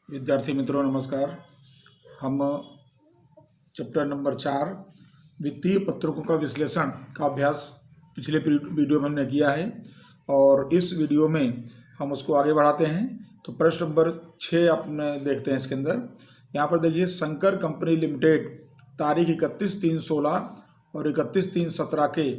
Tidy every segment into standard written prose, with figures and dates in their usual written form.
विद्यार्थी मित्रों नमस्कार। हम चैप्टर नंबर 4 वित्तीय पत्रकों का विश्लेषण का अभ्यास पिछले वीडियो में हमने किया है और इस वीडियो में हम उसको आगे बढ़ाते हैं। तो प्रश्न नंबर 6 आपने देखते हैं। इसके अंदर यहाँ पर देखिए, शंकर कंपनी लिमिटेड तारीख 31/3/16 और 31/3/17 के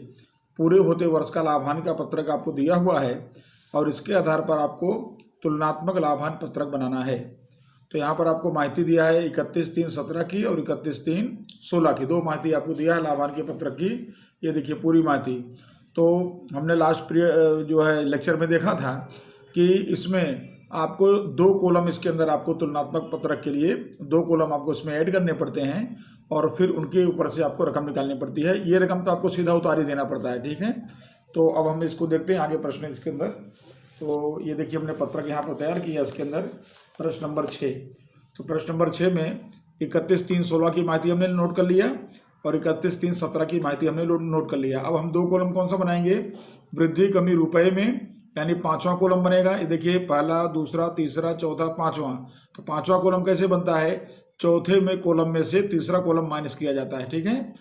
पूरे होते वर्ष का लाभांश का पत्रक आपको दिया हुआ है और इसके आधार पर आपको तुलनात्मक लाभांश पत्रक बनाना है। तो यहाँ पर आपको माहिती दिया है 31/3/17 की और 31/3/16 की, दो माहिती आपको दिया है लाभांश के पत्रक की। ये देखिए पूरी माहिती। तो हमने लास्ट पीरियड जो है लेक्चर में देखा था कि इसमें आपको दो कॉलम, इसके अंदर आपको तुलनात्मक पत्रक के लिए दो कॉलम आपको इसमें ऐड करने पड़ते हैं और फिर उनके ऊपर से आपको रकम निकालनी पड़ती है। ये रकम तो आपको सीधा उतार ही देना पड़ता है, ठीक है। तो अब हम इसको देखते हैं आगे प्रश्न इसके अंदर। तो ये देखिए हमने पत्रक यहाँ पर तैयार किया इसके अंदर प्रश्न नंबर 6। तो प्रश्न नंबर 6 में 31/3/16 की माहिती हमने नोट कर लिया और 31/3/17 की माहिती हमने नोट कर लिया। अब हम दो कॉलम कौन सा बनाएंगे? वृद्धि कमी रुपए में, यानी पांचवा कॉलम बनेगा। ये देखिए पहला, दूसरा, तीसरा, चौथा, पांचवा। तो पांचवा कॉलम कैसे बनता है? चौथे में कॉलम में से तीसरा कॉलम माइनस किया जाता है, ठीक है।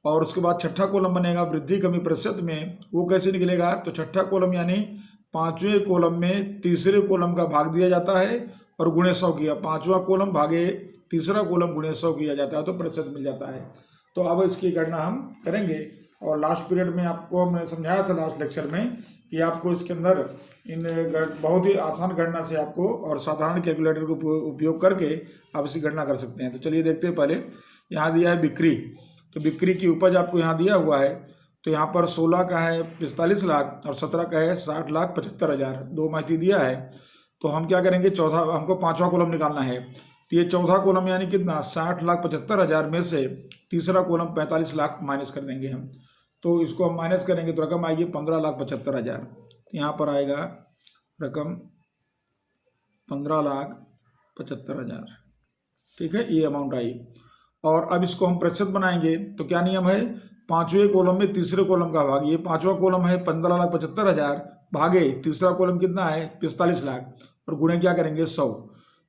और उसके बाद छठा कॉलम बनेगा वृद्धि कमी प्रतिशत में। वो कैसे निकलेगा? तो छठा कॉलम यानी पांचवें कॉलम में तीसरे कॉलम का भाग दिया जाता है और गुणे 100 किया, पांचवा कॉलम भागे तीसरा कॉलम गुणे 100 किया जाता है तो प्रतिशत मिल जाता है। तो अब इसकी गणना हम करेंगे और लास्ट पीरियड में आपको हमने समझाया था लास्ट लेक्चर में कि आपको इसके अंदर इन बहुत ही आसान गणना से आपको और साधारण कैलकुलेटर को उपयोग करके आप इसकी गणना कर सकते हैं। तो चलिए देखते हैं। पहले यहाँ दिया है बिक्री, तो बिक्री की उपज आपको यहाँ दिया हुआ है। तो यहाँ पर 16 का है 45 लाख और 17 का है 60,75,000, दो माहिती दिया है। तो हम क्या करेंगे, चौथा हमको पांचवा कॉलम निकालना है। तो ये चौथा कॉलम यानी कितना, 60,75,000 में से तीसरा कॉलम 45 लाख माइनस कर देंगे हम। तो इसको हम माइनस करेंगे तो रकम आएगी 15,75,000। यहाँ पर आएगा रकम 15,75,000, ठीक है, ये अमाउंट आई। और अब इसको हम प्रतिशत बनाएंगे तो क्या नियम है? पांचवें कॉलम में तीसरे कॉलम का भाग, ये पांचवा कॉलम है 15,75,000 भागे तीसरा कॉलम कितना है 45 लाख और गुणे क्या करेंगे 100।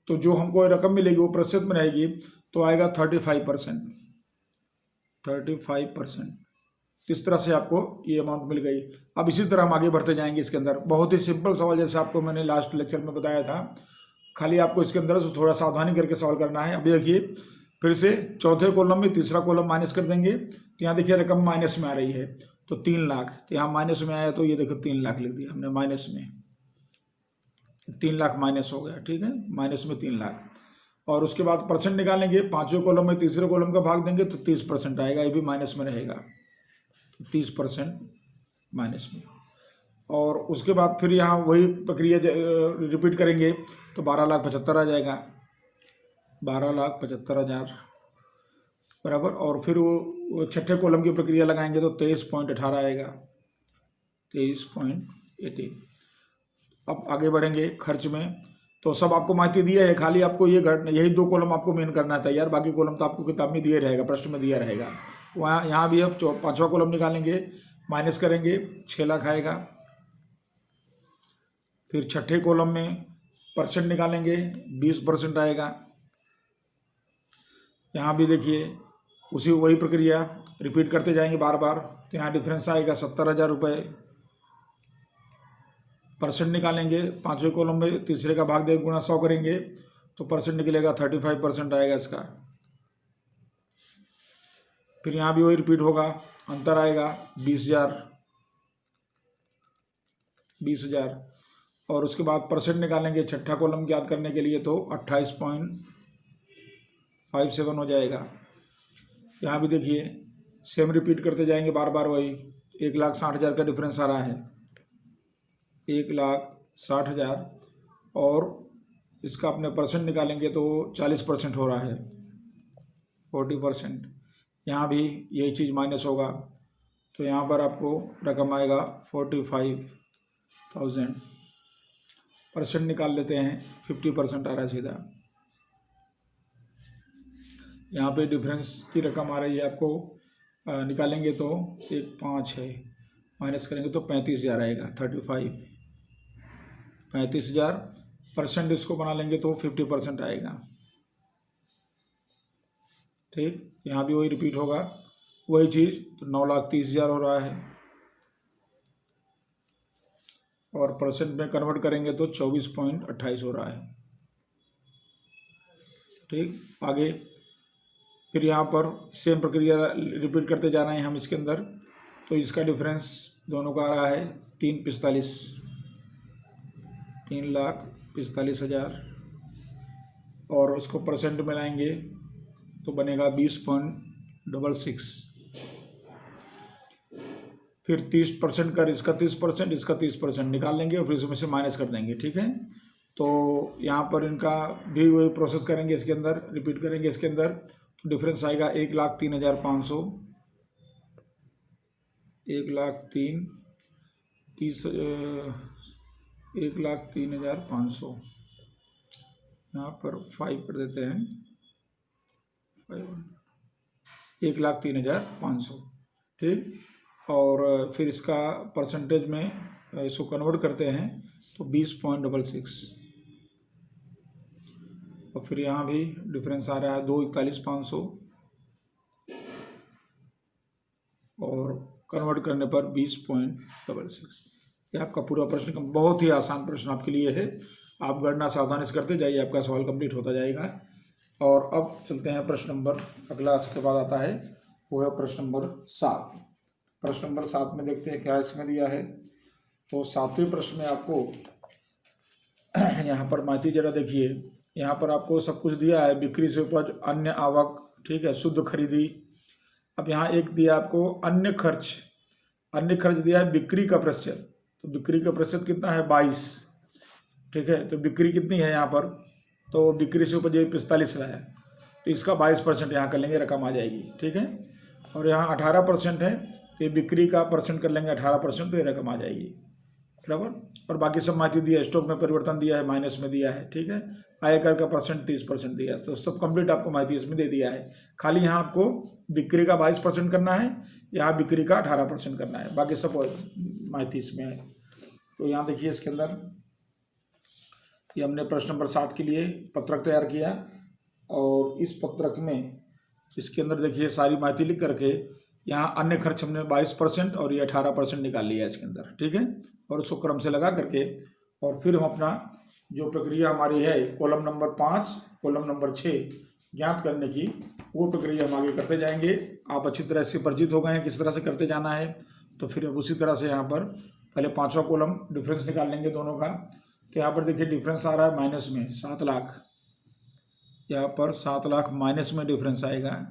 तो जो हमको रकम मिलेगी वो प्रतिशत में रहेगी तो आएगा 35%। 35%। इस तरह से आपको ये अमाउंट मिल गई। अब इसी तरह हम आगे बढ़ते जाएंगे। इसके अंदर बहुत ही सिंपल सवाल, जैसे आपको मैंने लास्ट लेक्चर में बताया था, खाली आपको इसके अंदर से थोड़ा सावधानी करके सवाल करना है। अभी देखिए फिर से चौथे कॉलम में तीसरा कॉलम माइनस कर देंगे तो यहाँ देखिए रकम माइनस में आ रही है तो 3 लाख, तो यहाँ माइनस में आया तो ये देखो 3 लाख लिख दिया हमने माइनस में, 3 लाख माइनस हो गया, ठीक है, माइनस में 3 लाख। और उसके बाद परसेंट निकालेंगे, पांचवें कॉलम में तीसरे कॉलम का भाग देंगे तो 30% आएगा, ये भी माइनस में रहेगा, 30% माइनस में। और उसके बाद फिर यहाँ वही प्रक्रिया रिपीट करेंगे तो 12,75,000 आ जाएगा, 12,75,000 बराबर। और फिर वो छठे कॉलम की प्रक्रिया लगाएंगे तो 23.18 आएगा, 23.18। अब आगे बढ़ेंगे खर्च में। तो सब आपको माहिती दिया है, खाली आपको ये यही दो कॉलम आपको मेन करना है तैयार, बाकी कॉलम तो आपको किताब में दिया रहेगा, प्रश्न में दिया रहेगा। वहाँ यहाँ भी अब पांचवा कॉलम निकालेंगे, माइनस करेंगे 6 लाख आएगा। फिर छठे कॉलम में परसेंट निकालेंगे 20% आएगा। यहाँ भी देखिए उसी वही प्रक्रिया रिपीट करते जाएंगे बार बार, तो यहाँ डिफरेंस आएगा 70,000 रुपये। परसेंट निकालेंगे पांचवें कॉलम में तीसरे का भाग दे गुणा 100 करेंगे तो परसेंट निकलेगा 35% आएगा इसका। फिर यहाँ भी वही रिपीट होगा, अंतर आएगा 20,000। और उसके बाद परसेंट निकालेंगे छठा कॉलम याद करने के लिए तो 28.57 हो जाएगा। यहाँ भी देखिए सेम रिपीट करते जाएंगे बार बार वही, 1,60,000 का डिफरेंस आ रहा है, 1,60,000। और इसका अपने परसेंट निकालेंगे तो 40% हो रहा है, 40%। यहाँ भी यही चीज़ माइनस होगा तो यहाँ पर आपको रकम आएगा 45,000। परसेंट निकाल लेते हैं, 50% आ रहा है सीधा। यहाँ पे डिफरेंस की रकम आ रही है आपको, निकालेंगे तो 1,5 है, माइनस करेंगे तो 35,000 आएगा, 35,000 परसेंट इसको बना लेंगे तो 50% आएगा। ठीक, यहाँ भी वही रिपीट होगा, वही चीज़। तो 9,30,000 हो रहा है, और परसेंट में कन्वर्ट करेंगे तो 24.28 हो रहा है। ठीक, आगे फिर यहाँ पर सेम प्रक्रिया रिपीट करते जा रहे हैं हम इसके अंदर। तो इसका डिफरेंस दोनों का आ रहा है 3,45,000, और उसको परसेंट में लाएंगे तो बनेगा 20.66। फिर 30% का इसका 30%, इसका 30% निकाल लेंगे और फिर इसमें से माइनस कर देंगे। ठीक है, तो यहाँ पर इनका भी वही प्रोसेस करेंगे, इसके अंदर रिपीट करेंगे इसके अंदर। तो डिफरेंस आएगा 1,03,500, 1,03,500। यहाँ पर 5 कर देते हैं, 1,03,500। ठीक, और फिर इसका परसेंटेज में इसको कन्वर्ट करते हैं तो 20.66, और फिर यहाँ भी डिफरेंस आ रहा है 2,41,500, और कन्वर्ट करने पर 20.66। ये आपका पूरा प्रश्न, बहुत ही आसान प्रश्न आपके लिए है। आप गणना सावधानी से करते जाइए, आपका सवाल कंप्लीट होता जाएगा। और अब चलते हैं प्रश्न नंबर, अगला इसके बाद आता है वो है प्रश्न नंबर 7। प्रश्न नंबर 7 में देखते हैं क्या इसमें दिया है। तो 7वें प्रश्न में आपको यहाँ पर माहिती जरा देखिए, यहाँ पर आपको सब कुछ दिया है, बिक्री से उपज, अन्य आवक, ठीक है, शुद्ध खरीदी। अब यहाँ एक दिया आपको अन्य खर्च, अन्य खर्च दिया है बिक्री का प्रतिशत। तो बिक्री का प्रतिशत कितना है, 22। ठीक है, तो बिक्री कितनी है यहाँ पर, तो बिक्री से उपज 45 रहा है, तो इसका 22% यहाँ कर लेंगे, रकम आ जाएगी। ठीक है, और यहाँ 18% है, तो ये बिक्री का परसेंट कर लेंगे 18%, तो ये रकम आ जाएगी, बराबर। और बाकी सब माहिती दिया है, स्टॉक में परिवर्तन दिया है, माइनस में दिया है। ठीक है, आयकर का परसेंट 30% दिया है, तो सब कंप्लीट आपको माहिती इसमें दे दिया है। खाली यहाँ आपको बिक्री का 22% करना है, यहाँ बिक्री का 18% करना है, बाकी सब माहिती इसमें है। तो यहाँ देखिए इसके अंदर ये हमने प्रश्न नंबर 7 के लिए पत्रक तैयार किया, और इस पत्रक में इसके अंदर देखिए सारी माहिती लिख करके यहाँ अन्य खर्च हमने 22% और ये 18% निकाल लिया इसके अंदर। ठीक है, और उसको क्रम से लगा करके, और फिर हम अपना जो प्रक्रिया हमारी है कॉलम नंबर 5, कॉलम नंबर 6 ज्ञात करने की, वो प्रक्रिया हम आगे करते जाएंगे। आप अच्छी तरह से परिचित हो गए हैं किस तरह से करते जाना है। तो फिर अब उसी तरह से यहाँ पर पहले 5वां कॉलम डिफरेंस निकाल लेंगे दोनों का। तो यहाँ पर देखिए डिफरेंस आ रहा है माइनस में 7 लाख, यहाँ पर 7 लाख माइनस में डिफरेंस आएगा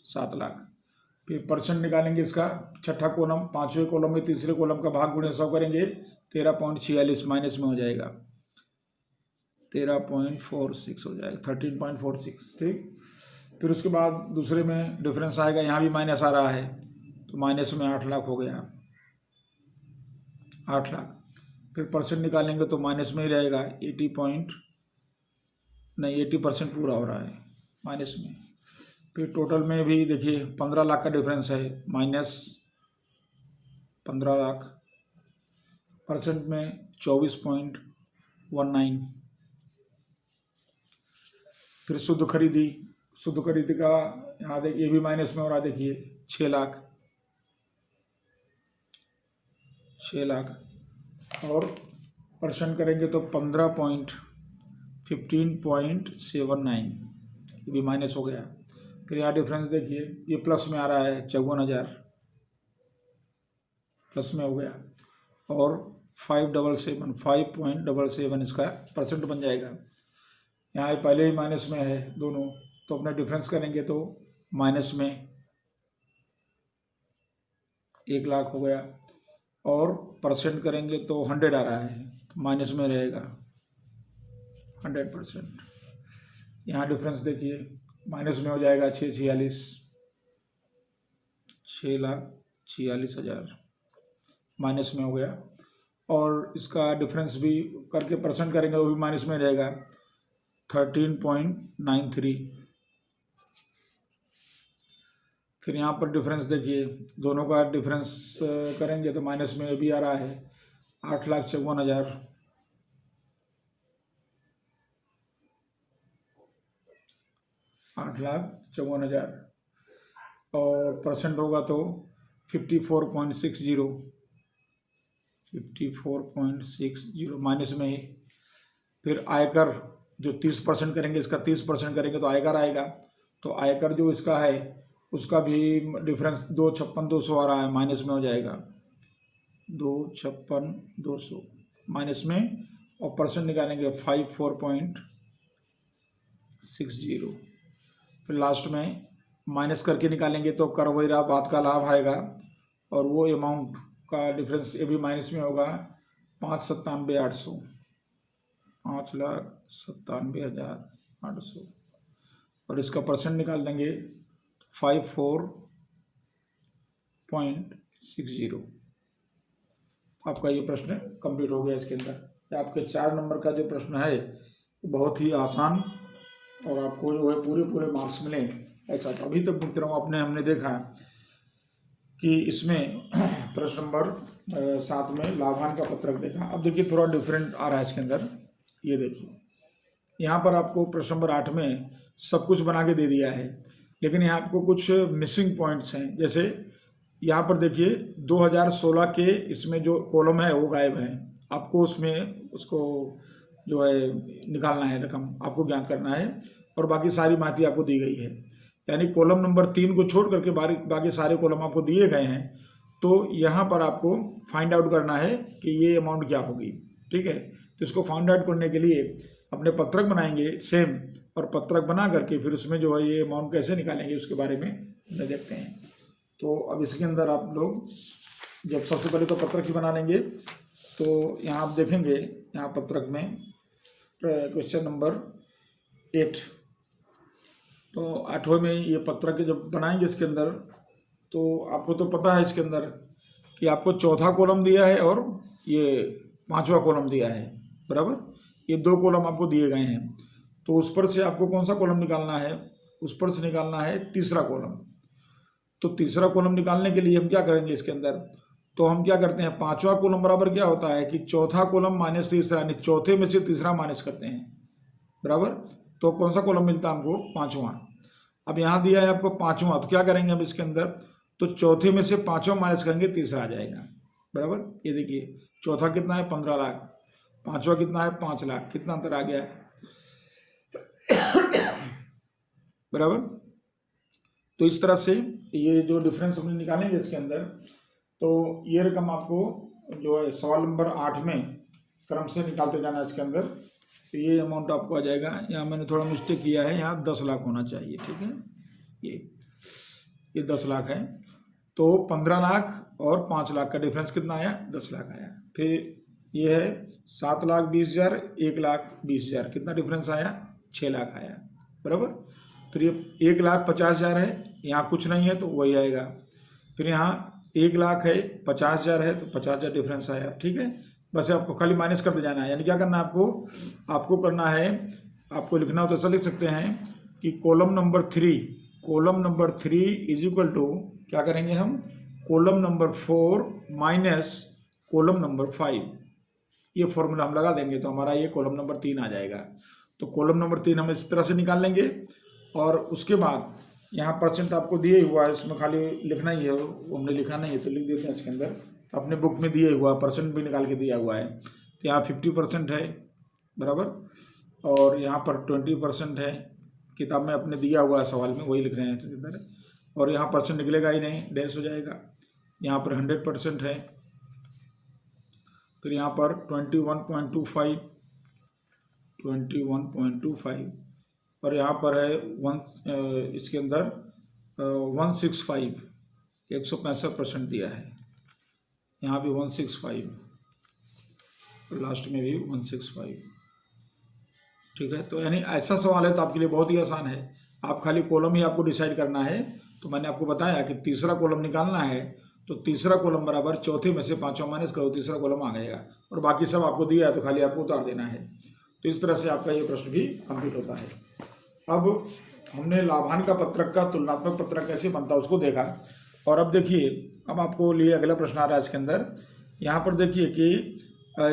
7 लाख। फिर परसेंट निकालेंगे इसका, छठा कॉलम, 5वें कॉलम में तीसरे कॉलम का भाग गुणे 100 करेंगे, 13.46 माइनस में हो जाएगा, 13.46 हो जाएगा, 13.46। ठीक, फिर उसके बाद दूसरे में डिफरेंस आएगा, यहाँ भी माइनस आ रहा है, तो माइनस में 8 लाख हो गया, 8 लाख। फिर परसेंट निकालेंगे तो माइनस में ही रहेगा, 80% पूरा हो रहा है माइनस में। फिर टोटल में भी देखिए 15 लाख का डिफरेंस है, माइनस 15 लाख, परसेंट में 24.19। फिर शुद्ध खरीदी, शुद्ध खरीदी का यहाँ देखिए ये भी माइनस में हो रहा है, देखिए 6 लाख, 6 लाख, और परसेंट करेंगे तो 15.79, ये भी माइनस हो गया। फिर यहाँ डिफरेंस देखिए ये प्लस में आ रहा है, 54,000 प्लस में हो गया, और 5.77 इसका परसेंट बन जाएगा। यहाँ पहले ही माइनस में है दोनों, तो अपना डिफरेंस करेंगे तो माइनस में 1 लाख हो गया, और परसेंट करेंगे तो 100 आ रहा है, तो माइनस में रहेगा 100%। यहाँ डिफरेंस देखिए माइनस में हो जाएगा 6,46,000 माइनस में हो गया, और इसका डिफरेंस भी करके परसेंट करेंगे वो भी माइनस में रहेगा, 13.93। फिर यहाँ पर डिफरेंस देखिए दोनों का डिफरेंस करेंगे तो माइनस में भी आ रहा है, 8,54,000 8,54,000 और परसेंट होगा तो 54.60 माइनस में ही। फिर आयकर जो 30% करेंगे, इसका 30% करेंगे तो आयकर आएगा। तो आयकर जो इसका है उसका भी डिफरेंस 256,200 आ रहा है, माइनस में हो जाएगा 256,200 माइनस में, और परसेंट निकालेंगे 54.60। फिर लास्ट में माइनस करके निकालेंगे तो कर वही रहा, बाद का लाभ आएगा और वो अमाउंट का डिफरेंस ये भी माइनस में होगा 5,97,800, 5,97,800 और इसका परसेंट निकाल देंगे 54.60। आपका ये प्रश्न कंप्लीट हो गया। इसके अंदर आपके 4 नंबर का जो प्रश्न है बहुत ही आसान और आपको जो है पूरे मार्क्स मिले ऐसा। तो अभी तक मित्रों हमने देखा कि इसमें प्रश्न नंबर 7 में लाभांश का पत्रक देखा। अब देखिए थोड़ा डिफरेंट आ रहा है इसके अंदर। ये देखिए यहाँ पर आपको प्रश्न नंबर 8 में सब कुछ बना के दे दिया है, लेकिन यहाँ आपको कुछ मिसिंग पॉइंट्स हैं। जैसे यहाँ पर देखिए 2016 के इसमें जो कॉलम है वो गायब है, आपको उसमें उसको जो है निकालना है, रकम आपको ज्ञात करना है और बाकी सारी माहिती आपको दी गई है। यानी कॉलम नंबर 3 को छोड़ करके बाकी सारे कॉलम आपको दिए गए हैं। तो यहाँ पर आपको फाइंड आउट करना है कि ये अमाउंट क्या होगी। ठीक है, तो इसको फाइंड आउट करने के लिए अपने पत्रक बनाएंगे सेम, और पत्रक बना करके फिर उसमें जो है ये अमाउंट कैसे निकालेंगे उसके बारे में देखते हैं। तो अब इसके अंदर आप लोग जब सबसे पहले तो पत्रक ही बना लेंगे। तो यहाँ आप देखेंगे, यहाँ पत्रक में क्वेश्चन नंबर 8, तो 8वें में ये पत्रक जब बनाएंगे इसके अंदर, तो आपको तो पता है इसके अंदर कि आपको चौथा कॉलम दिया है और ये 5वां कॉलम दिया है, बराबर। ये 2 कॉलम आपको दिए गए हैं, तो उस पर से आपको कौन सा कॉलम निकालना है, उस पर से निकालना है तीसरा कॉलम। तो तीसरा कॉलम निकालने के लिए हम क्या करेंगे इसके अंदर, तो हम क्या करते हैं 5वां कॉलम बराबर क्या होता है कि चौथा कॉलम माइनस तीसरा, यानी चौथे में से तीसरा माइनस करते हैं, बराबर। तो कौन सा कॉलम मिलता है हमको, 5वां। अब यहाँ दिया है आपको 5वां, तो क्या करेंगे हम इसके अंदर, तो चौथे में से 5वां माइनस करेंगे, तीसरा आ जाएगा, बराबर। ये देखिए चौथा कितना है 15 लाख, 5वां कितना है 5 लाख, कितना अंतर आ गया है, बराबर। तो इस तरह से ये जो डिफरेंस हम निकालेंगे इसके अंदर, तो ये रकम आपको जो है सवाल नंबर 8 में क्रम से निकालते जाना इसके अंदर। तो ये अमाउंट आपको आ जाएगा। यहाँ मैंने थोड़ा मिस्टेक किया है, यहाँ 10 लाख होना चाहिए, ठीक है। ये 10 लाख है, तो 15 लाख और 5 लाख का डिफरेंस कितना आया, 10 लाख आया। फिर ये है 7,20,000, 1,20,000, कितना डिफरेंस आया, 6 लाख आया, बराबर। फिर ये 1,50,000 है, यहाँ कुछ नहीं है तो वही आएगा। फिर यहाँ 1 लाख है, 50,000 है, तो 50,000 डिफरेंस आया, ठीक है। बस आपको खाली माइनस करते जाना है। यानी क्या करना है आपको करना है, आपको लिखना हो तो ऐसा लिख सकते हैं कि column number 3 is equal to, क्या करेंगे हम, column number 4 minus column number 5। ये फॉर्मूला हम लगा देंगे तो हमारा ये कॉलम नंबर 3 आ जाएगा। तो कॉलम नंबर 3 हम इस तरह से निकाल लेंगे, और उसके बाद यहाँ परसेंट आपको दिए हुआ है, इसमें खाली लिखना ही है, वो हमने लिखा नहीं है तो लिख देते हैं इसके अंदर। अपने बुक में दिए हुआ परसेंट भी निकाल के दिया हुआ है। तो यहाँ 50% है, बराबर, और यहाँ पर 20% है, किताब में अपने दिया हुआ है, सवाल में वही लिख रहे हैं इसके अंदर। और यहाँ परसेंट निकलेगा ही नहीं, डैश हो जाएगा। यहाँ पर 100% है, फिर यहाँ पर 21.25 और यहाँ पर है इसके अंदर 165, 165% दिया है। यहाँ भी 165, लास्ट में भी 165, ठीक है। तो यानी ऐसा सवाल है तो आपके लिए बहुत ही आसान है, आप खाली कॉलम ही आपको डिसाइड करना है। तो मैंने आपको बताया कि तीसरा कॉलम निकालना है, तो तीसरा कॉलम बराबर चौथे में से 5वां माइनस करो, तीसरा कॉलम आ गएगा, और बाकी सब आपको दिया है तो खाली आपको उतार देना है। तो इस तरह से आपका ये प्रश्न भी कंप्लीट होता है। अब हमने लाभांश का पत्रक का तुलनात्मक पत्रक कैसे बनता है उसको देखा, और अब देखिए अब आपको लिए अगला प्रश्न आ रहा है इसके अंदर। यहाँ पर देखिए कि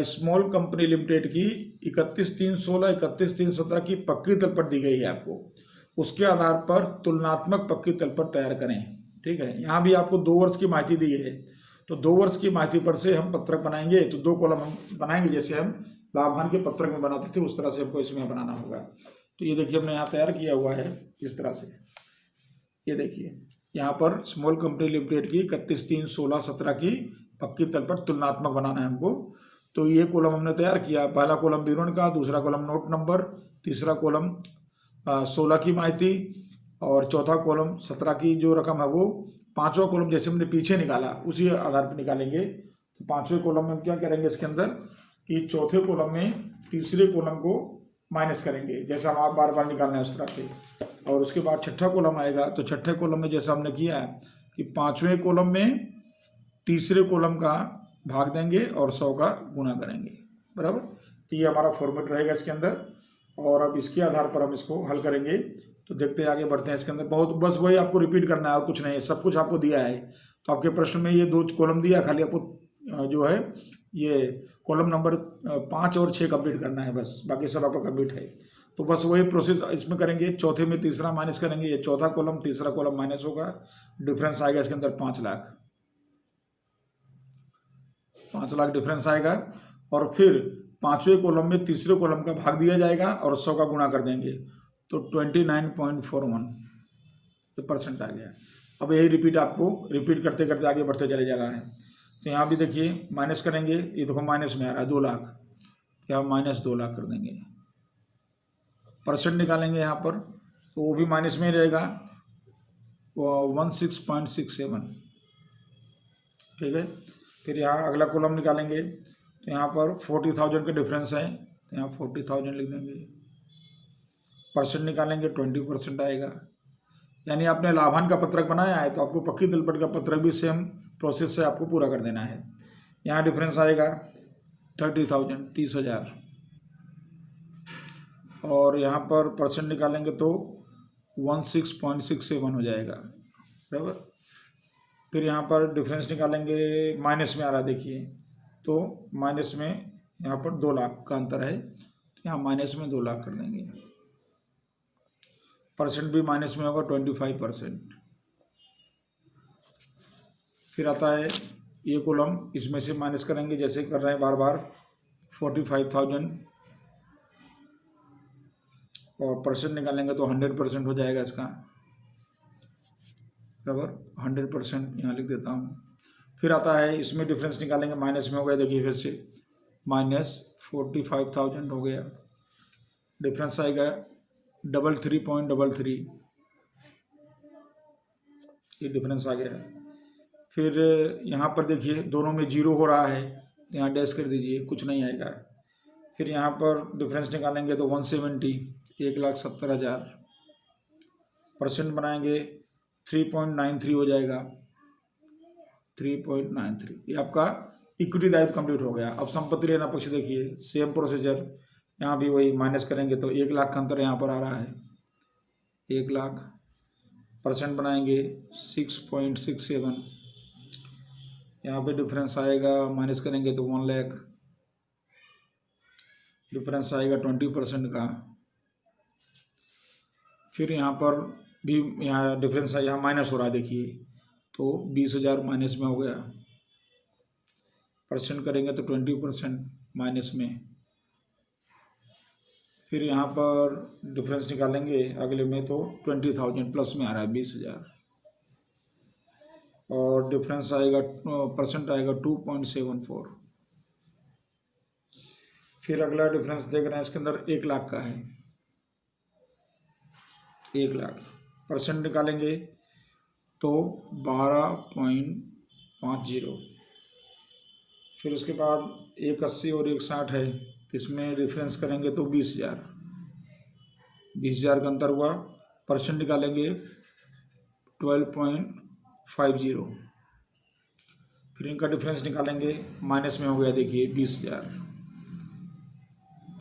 स्मॉल कंपनी लिमिटेड की 31/3/16, 31/3/17 की पक्की तलपट दी गई है आपको। उसके आधार पर तुलनात्मक पक्की तलपट तैयार करें। ठीक है, यहाँ भी आपको 2 वर्ष की माहिती दी है, तो 2 वर्ष की माहिती पर से हम पत्रक बनाएंगे। तो 2 कॉलम हम बनाएंगे, जैसे हम लाभांश के पत्रक में बनाते थे उस तरह से हमको इसमें बनाना होगा। तो ये देखिए हमने यहाँ तैयार किया हुआ है इस तरह से। ये देखिए यहाँ पर स्मॉल कंपनी लिमिटेड की 31/3/16/17 की पक्की तलपट तुलनात्मक बनाना है हमको। तो ये कॉलम हमने तैयार किया। पहला कॉलम विवरण का, दूसरा कॉलम नोट नंबर, तीसरा कॉलम 16 की माहिती और चौथा कॉलम 17 की जो रकम है वो। पांचवा कॉलम जैसे हमने पीछे निकाला उसी आधार पर निकालेंगे। तो पांचवें कॉलम में हम क्या करेंगे इसके अंदर कि चौथे कॉलम में तीसरे कॉलम को माइनस करेंगे, जैसा हम आप बार बार निकालना है उस तरह से। और उसके बाद छठा कॉलम आएगा, तो छठे कॉलम में जैसा हमने किया है कि पांचवें कॉलम में तीसरे कॉलम का भाग देंगे और 100 का गुणा करेंगे, बराबर। तो ये हमारा फॉर्मेट रहेगा इसके अंदर। और अब इसके आधार पर हम इसको हल करेंगे। तो देखते हैं, आगे बढ़ते हैं इसके अंदर। बहुत बस वही आपको रिपीट करना है और कुछ नहीं, सब कुछ आपको दिया है। तो आपके प्रश्न में ये 2 कॉलम दिया, खाली आपको जो है ये कॉलम नंबर 5 और 6 कंप्लीट करना है, बस बाकी सब आपका कंप्लीट है। तो बस वही प्रोसेस इसमें करेंगे। चौथे में तीसरा माइनस करेंगे, ये चौथा कॉलम तीसरा कॉलम माइनस होगा, डिफरेंस आएगा इसके अंदर 5 लाख। 5 लाख डिफरेंस आएगा। और फिर पांचवें कॉलम में तीसरे कॉलम का भाग दिया जाएगा और 100 का गुणा कर देंगे, तो 29.41% आ गया। अब यही रिपीट आपको रिपीट करते करते आगे बढ़ते चले जा रहा है। तो यहाँ भी देखिए माइनस करेंगे, ये देखो माइनस में आ रहा है 2 लाख, यहाँ माइनस 2 लाख कर देंगे। परसेंट निकालेंगे यहाँ पर, तो वो भी माइनस में ही रहेगा, 16.67। ठीक है, फिर यहाँ अगला कॉलम निकालेंगे। तो यहाँ पर 40,000 का डिफरेंस है, तो यहाँ 40,000 लिख देंगे। परसेंट निकालेंगे, 20% आएगा। यानी आपने लाभांश का पत्रक बनाया है तो आपको पक्की तलपट का पत्रक भी सेम प्रोसेस से आपको पूरा कर देना है। यहाँ डिफरेंस आएगा 30,000, 30,000। और यहाँ पर परसेंट निकालेंगे तो 16.67 हो जाएगा, बराबर। फिर यहाँ पर डिफरेंस निकालेंगे, माइनस में आ रहा है देखिए, तो माइनस में यहाँ पर 2 लाख का अंतर है, तो यहाँ माइनस में 2 लाख कर देंगे। परसेंट भी माइनस में होगा 25%। फिर आता है ये कॉलम, इसमें से माइनस करेंगे जैसे कर रहे हैं बार बार, 45,000 और परसेंट निकालेंगे तो 100% हो जाएगा इसका, बराबर। 100% यहाँ लिख देता हूँ। फिर आता है इसमें डिफरेंस निकालेंगे, माइनस में हो गया देखिए, फिर से -45,000 हो गया। डिफरेंस आएगा 33.33, ये डिफरेंस आ गया। फिर यहाँ पर देखिए दोनों में 0 हो रहा है, यहाँ डैश कर दीजिए, कुछ नहीं आएगा। फिर यहाँ पर डिफरेंस निकालेंगे तो 170, 1,70,000। परसेंट बनाएंगे 3.93 हो जाएगा, 3.93। ये आपका इक्विटी दायित्व कंप्लीट हो गया। अब संपत्ति लेना पक्ष देखिए, सेम प्रोसीजर, यहाँ भी वही माइनस करेंगे तो 1 लाख का अंतर यहाँ पर आ रहा है, 1 लाख। परसेंट बनाएंगे 6.67, यहाँ पे डिफरेंस आएगा, माइनस करेंगे तो 1 लाख, डिफरेंस आएगा 20% का। फिर यहाँ पर भी यहाँ डिफरेंस है, यहाँ माइनस हो रहा है देखिए, तो 20,000 माइनस में हो गया। परसेंट करेंगे तो 20% माइनस में। फिर यहाँ पर डिफरेंस निकालेंगे अगले में तो 20,000 प्लस में आ रहा है, 20,000। और डिफरेंस आएगा, परसेंट आएगा 2.74। फिर अगला डिफरेंस देख रहे हैं इसके अंदर 1 लाख का है, 1 लाख। परसेंट निकालेंगे तो 12.50। फिर उसके बाद 180 और 160 है, तो इसमें डिफरेंस करेंगे तो 20,000, 20,000 का अंतर हुआ। परसेंट निकालेंगे 12.50। फिर इनका डिफरेंस निकालेंगे, माइनस में हो गया देखिए 20,000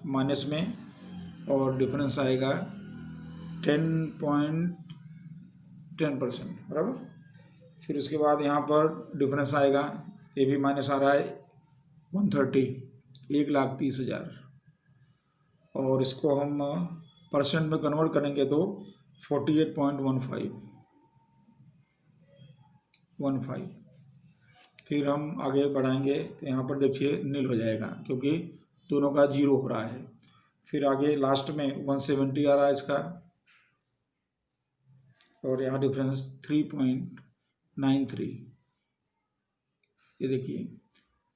माइनस में, और डिफरेंस आएगा 10.10%, बराबर। फिर उसके बाद यहाँ पर डिफरेंस आएगा, ये भी माइनस आ रहा है 130, 1,30,000। और इसको हम परसेंट में कन्वर्ट करेंगे तो 48.15 फिर हम आगे बढ़ाएंगे तो यहाँ पर देखिए नील हो जाएगा क्योंकि दोनों का 0 हो रहा है। फिर आगे लास्ट में 170 आ रहा है इसका, और यहाँ डिफरेंस 3.93। ये देखिए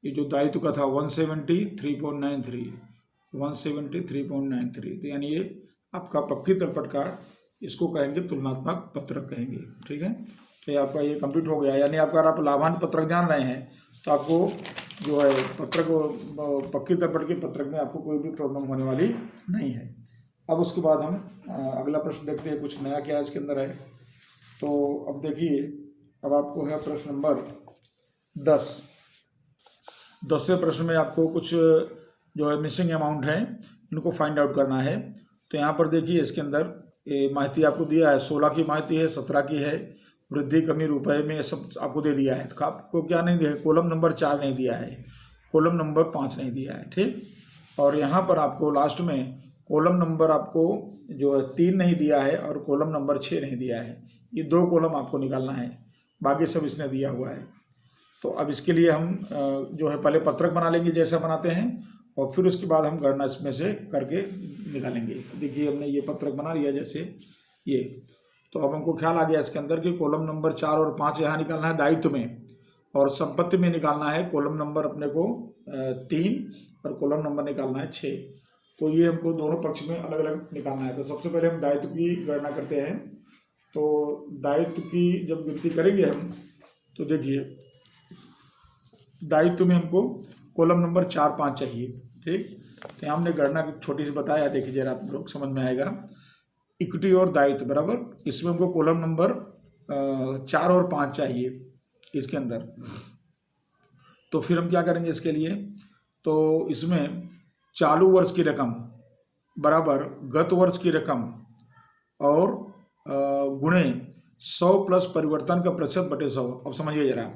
ये जो दायित्व का था 173.93, 173.93, तो यानी ये आपका पक्की तलपट का इसको कहेंगे तुलनात्मक पत्रक कहेंगे। ठीक है, तो ये आपका ये कंप्लीट हो गया। यानी आपका अगर आप लाभांश पत्रक जान रहे हैं तो आपको जो है पत्रक पक्की तलपट के पत्रक में आपको कोई भी प्रॉब्लम होने वाली नहीं है। अब उसके बाद हम अगला प्रश्न देखते हैं, कुछ नया क्या इसके अंदर है। तो अब देखिए, अब आपको है प्रश्न नंबर 10। 10वें प्रश्न में आपको कुछ जो है मिसिंग अमाउंट है इनको फाइंड आउट करना है। तो यहाँ पर देखिए इसके अंदर माहिती आपको दिया है, 16 की माहिती है, 17 की है, वृद्धि कमी रुपए में, ये सब आपको दे दिया है। तो आपको क्या नहीं दिया है, कॉलम नंबर 4 नहीं दिया है, कॉलम नंबर 5 नहीं दिया है। ठीक, और यहाँ पर आपको लास्ट में कॉलम नंबर आपको जो है 3 नहीं दिया है और कॉलम नंबर 6 नहीं दिया है। ये 2 कॉलम आपको निकालना है, बाकी सब इसने दिया हुआ है। तो अब इसके लिए हम जो है पहले पत्रक बना लेंगे जैसा बनाते हैं, और फिर उसके बाद हम गणना इसमें से करके निकालेंगे। देखिए हमने ये पत्रक बना लिया जैसे ये। तो अब हमको ख्याल आ गया इसके अंदर कि कॉलम नंबर 4 और 5 यहाँ निकालना है दायित्व में, और संपत्ति में निकालना है कॉलम नंबर अपने को 3 और कॉलम नंबर निकालना है 6। तो ये हमको दोनों पक्ष में अलग अलग निकालना है। तो सबसे पहले हम दायित्व की गणना करते हैं। तो दायित्व की जब गिनती करेंगे हम, तो देखिए दायित्व में हमको कॉलम नंबर 4, 5 चाहिए। ठीक, तो हमने गणना छोटी सी बताया, देखिए जरा आप लोग समझ में आएगा। इक्विटी और दायित्व बराबर, इसमें हमको कॉलम नंबर 4 और 5 चाहिए इसके अंदर। तो फिर हम क्या करेंगे इसके लिए, तो इसमें चालू वर्ष की रकम बराबर गत वर्ष की रकम और गुणे 100 प्लस परिवर्तन का प्रतिशत बटे 100। अब समझिए जरा,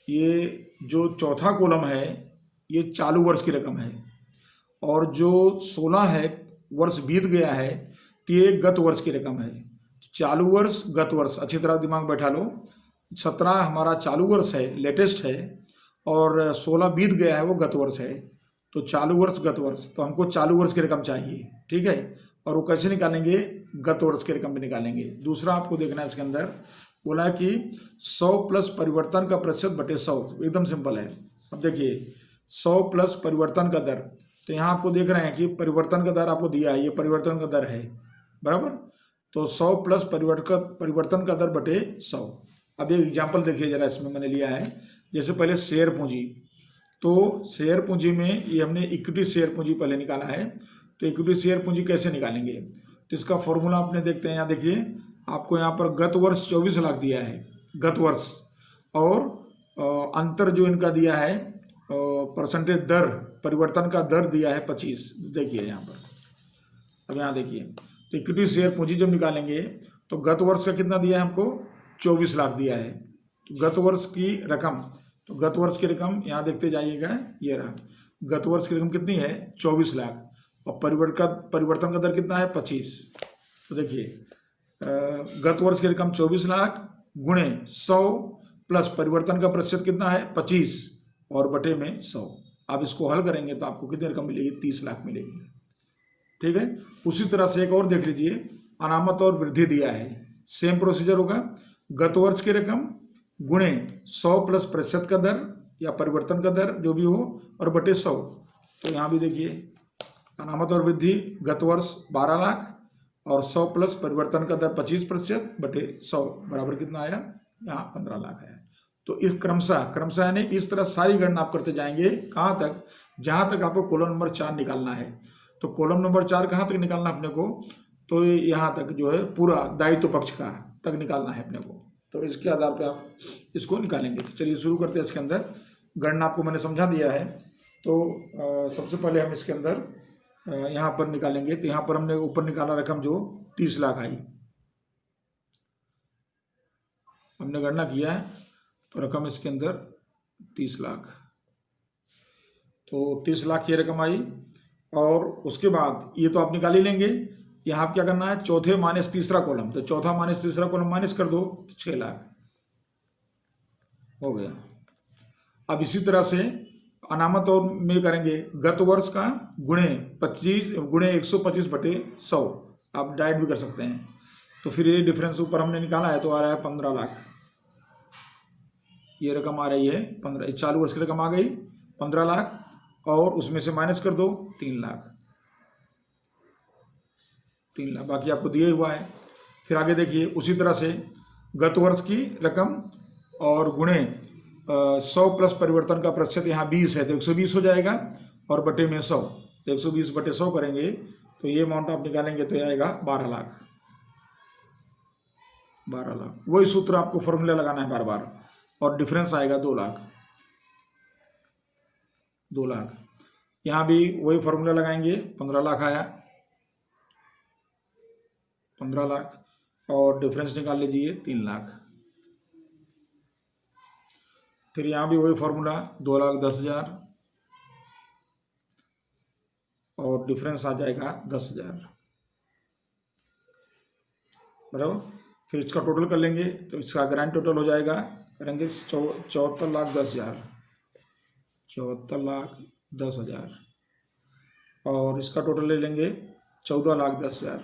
ये जो चौथा कॉलम है ये चालू वर्ष की रकम है, और जो 16 है वर्ष बीत गया है तो ये गत वर्ष की रकम है। चालू वर्ष गत वर्ष अच्छी तरह दिमाग बैठा लो। 17 हमारा चालू वर्ष है, लेटेस्ट है, और 16 बीत गया है वो गत वर्ष है। तो चालू वर्ष गत वर्ष, तो हमको चालू वर्ष की रकम चाहिए। ठीक है, और वो कैसे निकालेंगे, गत वर्ष की रकम भी निकालेंगे। दूसरा आपको देखना है इसके अंदर, बोला है कि 100 प्लस परिवर्तन का प्रतिशत बटे 100। एकदम सिंपल है। अब देखिए 100 प्लस परिवर्तन का दर, तो यहाँ आपको देख रहे हैं कि परिवर्तन का दर आपको दिया है, ये परिवर्तन का दर है बराबर। तो 100 प्लस परिवर्तन का दर बटे 100। अब एक एग्जाम्पल देखिए जरा, इसमें मैंने लिया है जैसे पहले शेयर पूंजी। तो शेयर पूंजी में ये हमने इक्विटी शेयर पूंजी पहले निकाला है। तो इक्विटी शेयर पूंजी कैसे निकालेंगे, तो इसका फॉर्मूला अपने देखते हैं। यहाँ देखिए आपको यहाँ पर गत वर्ष 24 लाख दिया है, गत वर्ष, और अंतर जो इनका दिया है परसेंटेज दर, परिवर्तन का दर दिया है 25। देखिए यहाँ पर, अब यहाँ देखिए, तो इक्विटी शेयर पूंजी जब निकालेंगे तो गत वर्ष का कितना दिया है हमको, 24 लाख दिया है। तो गत वर्ष की रकम, तो गत वर्ष की रकम यहाँ देखते जाइएगा, ये रहा गत वर्ष की रकम कितनी है, 24 लाख, और परिवर्तन का दर कितना है, 25। तो देखिए गत वर्ष की रकम 24 लाख गुणे 100 प्लस परिवर्तन का प्रतिशत कितना है, 25, और बटे में 100। आप इसको हल करेंगे तो आपको कितनी रकम मिलेगी, 30 लाख मिलेगी। ठीक है, उसी तरह से एक और देख लीजिए, अनामत और वृद्धि दिया है, सेम प्रोसीजर होगा, गत वर्ष की रकम गुणे 100 प्लस प्रतिशत का दर या परिवर्तन का दर जो भी हो, और बटे 100। तो यहाँ भी देखिए अनामत और वृद्धि गत वर्ष 12 लाख और 100 प्लस परिवर्तन का दर 25% बटे 100 बराबर कितना आया, यहाँ 15 लाख आया। तो इस क्रमशः यानी इस तरह सारी गणना आप करते जाएंगे, कहाँ तक, जहाँ तक आपको कॉलम नंबर 4 निकालना है। तो कॉलम नंबर 4 कहाँ तक निकालना अपने को, तो यहाँ तक जो है पूरा दायित्व पक्ष का तक निकालना है अपने को। तो इसके आधार पर आप इसको निकालेंगे। तो चलिए शुरू करते हैं। इसके अंदर गणना आपको मैंने समझा दिया है। तो सबसे पहले हम इसके अंदर यहाँ पर निकालेंगे। तो यहाँ पर हमने ऊपर निकाला रकम जो 30 लाख आई, हमने गणना किया है, तो रकम इसके अंदर 30 लाख। तो 30 लाख की रकम आई, और उसके बाद ये तो आप निकाल ही लेंगे, यहाँ आप क्या करना है, चौथे माइनस तीसरा कॉलम, तो चौथा माइनस तीसरा कॉलम माइनस कर दो, 6 लाख हो गया। अब इसी तरह से अनामत और में करेंगे, गत वर्ष का गुणे 25 गुणे 125/100, आप डाइट भी कर सकते हैं। तो फिर ये डिफरेंस ऊपर हमने निकाला है, तो आ रहा है 15 लाख। ये रकम आ रही है 15, चालू वर्ष की रकम आ गई 15 लाख, और उसमें से माइनस कर दो 3 लाख, 3 लाख बाकी आपको दिए हुआ है। फिर आगे देखिए, उसी तरह से गत वर्ष की रकम और गुणे 100 प्लस परिवर्तन का प्रतिशत यहाँ 20 है, तो 120 हो जाएगा, और बटे में 100, तो 120/100 करेंगे, तो ये अमाउंट आप निकालेंगे तो आएगा 12 लाख। 12 लाख, वही सूत्र आपको फॉर्मूला लगाना है बार बार, और डिफरेंस आएगा 2 लाख। 2 लाख, यहाँ भी वही फॉर्मूला लगाएंगे, 15 लाख आया, 15 लाख, और डिफरेंस निकाल लीजिए 3 लाख। फिर यहाँ भी वही फॉर्मूला, 2,10,000, और डिफरेंस आ जाएगा 10,000, बराबर। फिर इसका टोटल कर लेंगे, तो इसका ग्रैंड टोटल हो जाएगा, करेंगे 74,10,000, 74,10,000, और इसका टोटल ले लेंगे 14,10,000,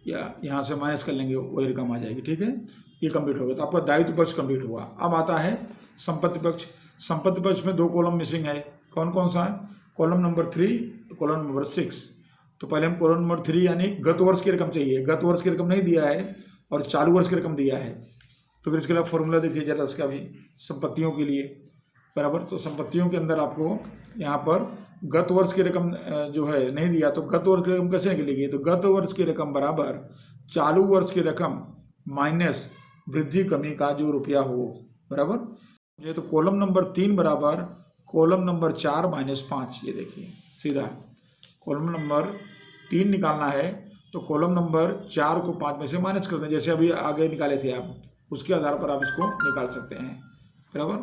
या यहाँ से माइनस कर लेंगे, वही रकम आ जाएगी। ठीक है, ये कंप्लीट हो गया, तो आपका दायित्व पक्ष कंप्लीट हुआ। अब आता है संपत्ति पक्ष। संपत्ति पक्ष में 2 कॉलम मिसिंग है, कौन कौन सा है, कॉलम नंबर 3, कॉलम नंबर 6। तो पहले हम कॉलम नंबर 3 यानी गत वर्ष की रकम चाहिए, गत वर्ष की रकम नहीं दिया है और चालू वर्ष की रकम दिया है, तो फिर इसके लिए फॉर्मूला देखिए जरा इसका भी, संपत्तियों के लिए, बराबर। तो संपत्तियों के अंदर आपको यहाँ पर गत वर्ष की रकम जो है नहीं दिया, तो गत वर्ष की रकम कैसे निकलेगी, तो गत वर्ष की रकम बराबर चालू वर्ष की रकम माइनस वृद्धि कमी का जो रुपया हो, बराबर। ये तो कॉलम नंबर 3 बराबर कॉलम नंबर 4 - 5, ये देखिए सीधा कॉलम नंबर 3 निकालना है, तो कॉलम नंबर 4 को 5 में से माइनस कर दें, जैसे अभी आगे निकाले थे आप, उसके आधार पर आप इसको निकाल सकते हैं, बराबर।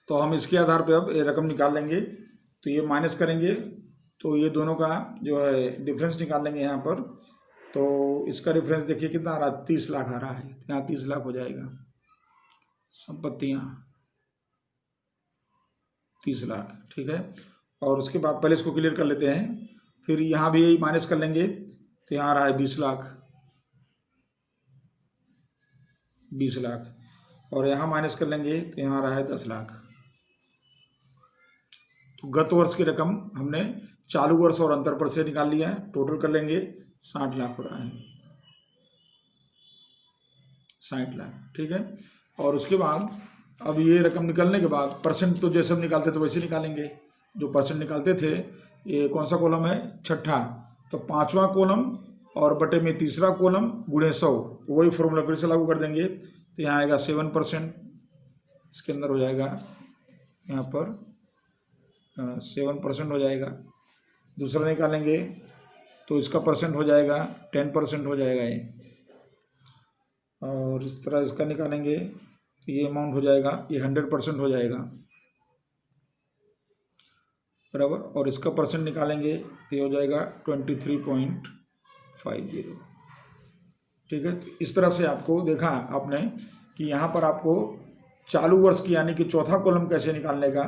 तो हम इसके आधार पर अब ये रकम निकाल लेंगे, तो ये माइनस करेंगे, तो ये दोनों का जो है डिफरेंस निकाल लेंगे यहाँ पर। तो इसका डिफरेंस देखिए कितना आ रहा है, 30 लाख आ रहा है, यहाँ 30 लाख हो जाएगा। संपत्तियाँ 30 लाख, ठीक है। और उसके बाद पहले इसको क्लियर कर लेते हैं, फिर यहाँ भी माइनस कर लेंगे, तो यहाँ आ रहा है 20 लाख, 20 लाख, और यहाँ माइनस कर लेंगे, तो यहाँ आ रहा है 10 लाख। तो गत वर्ष की रकम हमने चालू वर्ष और अंतर पर से निकाल लिया है, टोटल कर लेंगे 60 लाख हो रहा है, 60 लाख, ठीक है। और उसके बाद अब ये रकम निकलने के बाद परसेंट तो जैसे हम निकालते थे वैसे निकालेंगे, जो परसेंट निकालते थे। ये कौन सा कॉलम है, छठा, तो 5वां कॉलम और बटे में 3रा कॉलम गुणे 100, वही फॉर्मूला फिर से लागू कर देंगे, तो यहाँ आएगा 7%, इसके अंदर हो जाएगा यहाँ पर 7% हो जाएगा। दूसरा निकालेंगे तो इसका परसेंट हो जाएगा 10% हो जाएगा ये, और इस तरह इसका निकालेंगे तो ये अमाउंट हो जाएगा, ये 100% हो जाएगा, बराबर। और इसका परसेंट निकालेंगे तो ये हो जाएगा 23.50, ठीक है। तो इस तरह से आपको देखा आपने कि यहाँ पर आपको चालू वर्ष की यानी कि चौथा कॉलम कैसे निकालने का,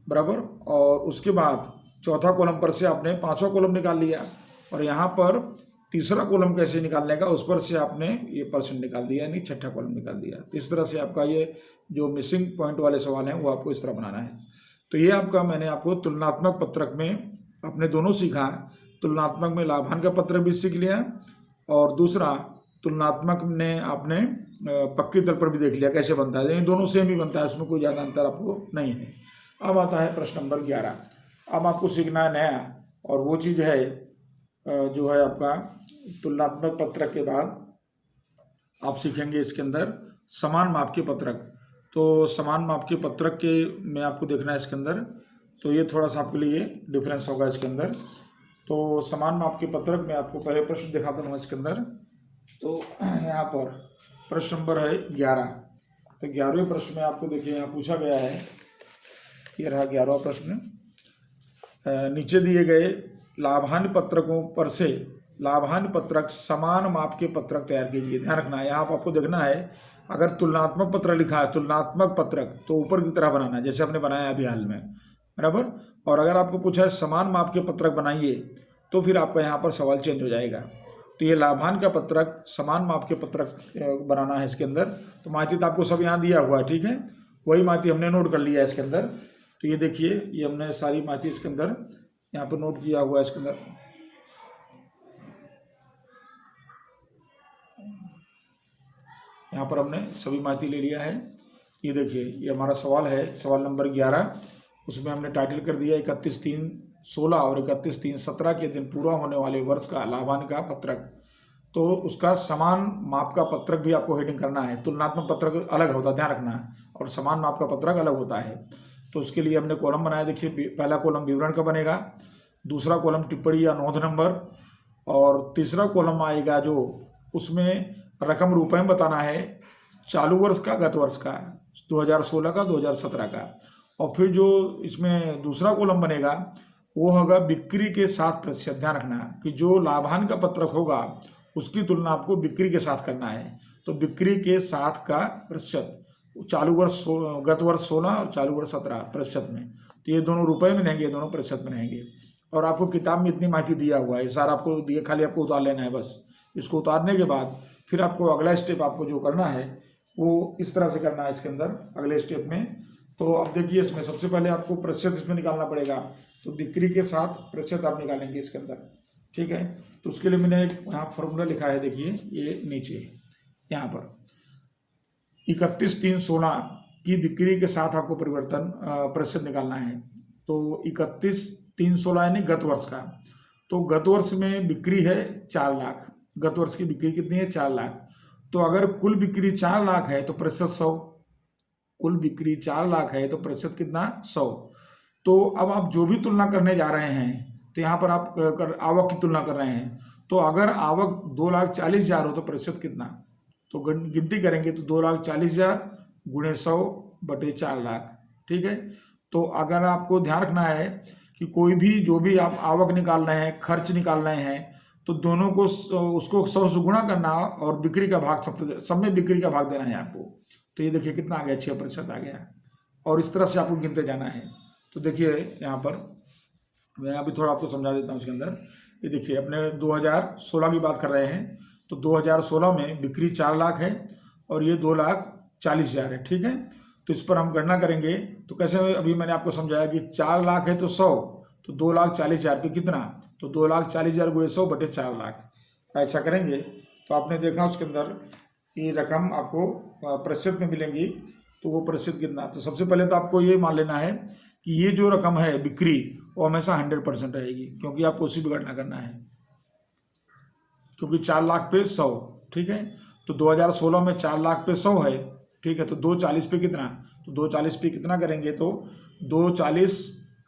बराबर। और उसके बाद चौथा कॉलम पर से आपने 5वां कॉलम निकाल लिया, और यहाँ पर 3रा कॉलम कैसे निकालने का, उस पर से आपने ये परसेंट निकाल दिया, यानी छठा कॉलम निकाल दिया। तो इस तरह से आपका ये जो मिसिंग पॉइंट वाले सवाल हैं वो आपको इस तरह बनाना है। तो ये आपका मैंने आपको तुलनात्मक पत्रक में आपने दोनों सीखा। तुलनात्मक में लाभांश का पत्रक भी सीख लिया, और दूसरा तुलनात्मक में आपने पक्की तल पर भी देख लिया कैसे बनता है, दोनों सेम ही बनता है, उसमें कोई ज़्यादा अंतर आपको नहीं है। अब आता है प्रश्न नंबर 11। अब आपको सीखना है नया, और वो चीज़ है जो है आपका तुलनात्मक पत्रक के बाद आप सीखेंगे इसके अंदर समान माप के पत्रक। तो समान माप के पत्रक के में आपको देखना है इसके अंदर, तो ये थोड़ा सा आपके लिए डिफरेंस होगा इसके अंदर। तो समान माप के पत्रक में आपको पहले प्रश्न दिखाता हूँ इसके अंदर। तो यहाँ पर प्रश्न नंबर है 11। तो 11वें प्रश्न में आपको देखिए यहाँ पूछा गया है ये रहा 11वां प्रश्न। नीचे दिए गए लाभान्य पत्रकों पर से लाभान्य पत्रक समान माप के पत्रक तैयार कीजिए। ध्यान रखना है, यहाँ पर आपको देखना है, अगर तुलनात्मक पत्रक लिखा है, तुलनात्मक पत्रक, तो ऊपर की तरह बनाना है जैसे आपने बनाया अभी हाल में, बराबर। और अगर आपको पूछा है समान माप के पत्रक बनाइए, तो फिर आपका यहाँ पर सवाल चेंज हो जाएगा। तो ये लाभान्य का पत्रक, समान माप के पत्रक बनाना है इसके अंदर। तो माहिती तो आपको सब यहाँ दिया हुआ है, ठीक है, वही माहिती हमने नोट कर लिया है इसके अंदर। तो ये देखिए, ये हमने सारी माहिती इसके अंदर यहाँ पर नोट किया हुआ है इसके अंदर। यहाँ पर हमने सभी माहिती ले लिया है। ये देखिए, ये हमारा सवाल है, सवाल नंबर 11। उसमें हमने टाइटल कर दिया 31/3/16 और 31/3/17 के दिन पूरा होने वाले वर्ष का लाभान्य का पत्रक। तो उसका समान माप का पत्रक भी आपको हेडिंग करना है। तुलनात्मक पत्रक अलग होता है, ध्यान रखना है, और समान माप का पत्रक अलग होता है। तो उसके लिए हमने कॉलम बनाया। देखिए, पहला कॉलम विवरण का बनेगा, दूसरा कॉलम टिप्पणी या नोंद नंबर, और तीसरा कॉलम आएगा जो उसमें रकम रुपए में बताना है, चालू वर्ष का, गत वर्ष का, 2016 का, 2017 का। और फिर जो इसमें दूसरा कॉलम बनेगा वो होगा बिक्री के 7%। ध्यान रखना कि जो लाभान्य का पत्रक होगा उसकी तुलना आपको बिक्री के साथ करना है। तो बिक्री के 7 का प्रतिशत, चालू वर्ष गत वर्ष 16 और चालू वर्ष 17 प्रतिशत में। तो ये दोनों रुपए में रहेंगे, ये दोनों प्रतिशत में रहेंगे। और आपको किताब में इतनी माहिती दिया हुआ है, सारा आपको दिए, खाली आपको उतार लेना है बस। इसको उतारने के बाद फिर आपको अगला स्टेप आपको जो करना है वो इस तरह से करना है इसके अंदर अगले स्टेप में। तो अब देखिए, इसमें सबसे पहले आपको प्रतिशत इसमें निकालना पड़ेगा। तो बिक्री के 7 प्रतिशत आप निकालेंगे इसके अंदर, ठीक है। तो उसके लिए मैंने एक यहाँ फॉर्मूला लिखा है, देखिए ये नीचे यहाँ पर 31/3/16 की बिक्री के साथ आपको परिवर्तन प्रतिशत निकालना है। तो 31/3/16 यानी गत वर्ष का। तो गत वर्ष में बिक्री है 4 लाख, गत वर्ष की बिक्री कितनी है, 4 लाख। तो अगर कुल बिक्री 4 लाख है तो प्रतिशत 100, कुल बिक्री 4 लाख है तो प्रतिशत कितना, 100। तो अब आप जो भी तुलना करने जा रहे हैं, तो यहाँ पर आप आवक की तुलना कर रहे हैं। तो अगर आवक 2,40,000 हो तो प्रतिशत कितना, तो गिनती करेंगे तो 2,40,000 गुणे 100/4 लाख, ठीक है। तो अगर आपको ध्यान रखना है कि कोई भी जो भी आप आवक निकाल रहे हैं, खर्च निकाल रहे हैं, तो दोनों को उसको 100 से गुणा करना और बिक्री का भाग सब में बिक्री का भाग देना है आपको। तो ये देखिए कितना आ गया, 6% आ गया। और इस तरह से आपको गिनते जाना है। तो देखिए यहाँ पर मैं अभी थोड़ा आपको समझा देता हूँ इसके अंदर। ये देखिए, अपने 2016 की बात कर रहे हैं, तो 2016 में बिक्री 4 लाख है और ये 2,40,000 है, ठीक है। तो इस पर हम गणना करेंगे। तो कैसे, अभी मैंने आपको समझाया कि 4 लाख है तो 100, तो 2,40,000 पे कितना, तो 2,40,000 गुणे 100/4 लाख। ऐसा करेंगे तो आपने देखा उसके अंदर कि रकम आपको प्रतिशत में मिलेंगी। तो वो प्रतिशत कितना, तो सबसे पहले तो आपको ये मान लेना है कि ये जो रकम है बिक्री वो हमेशा 100% रहेगी, क्योंकि आपको उसी पर गणना करना है, क्योंकि 4 लाख पे 100, ठीक है। तो 2016 में 4 लाख पे 100 है, ठीक है। तो 2,40 पे कितना, तो 2,40 पे कितना करेंगे, तो 2,40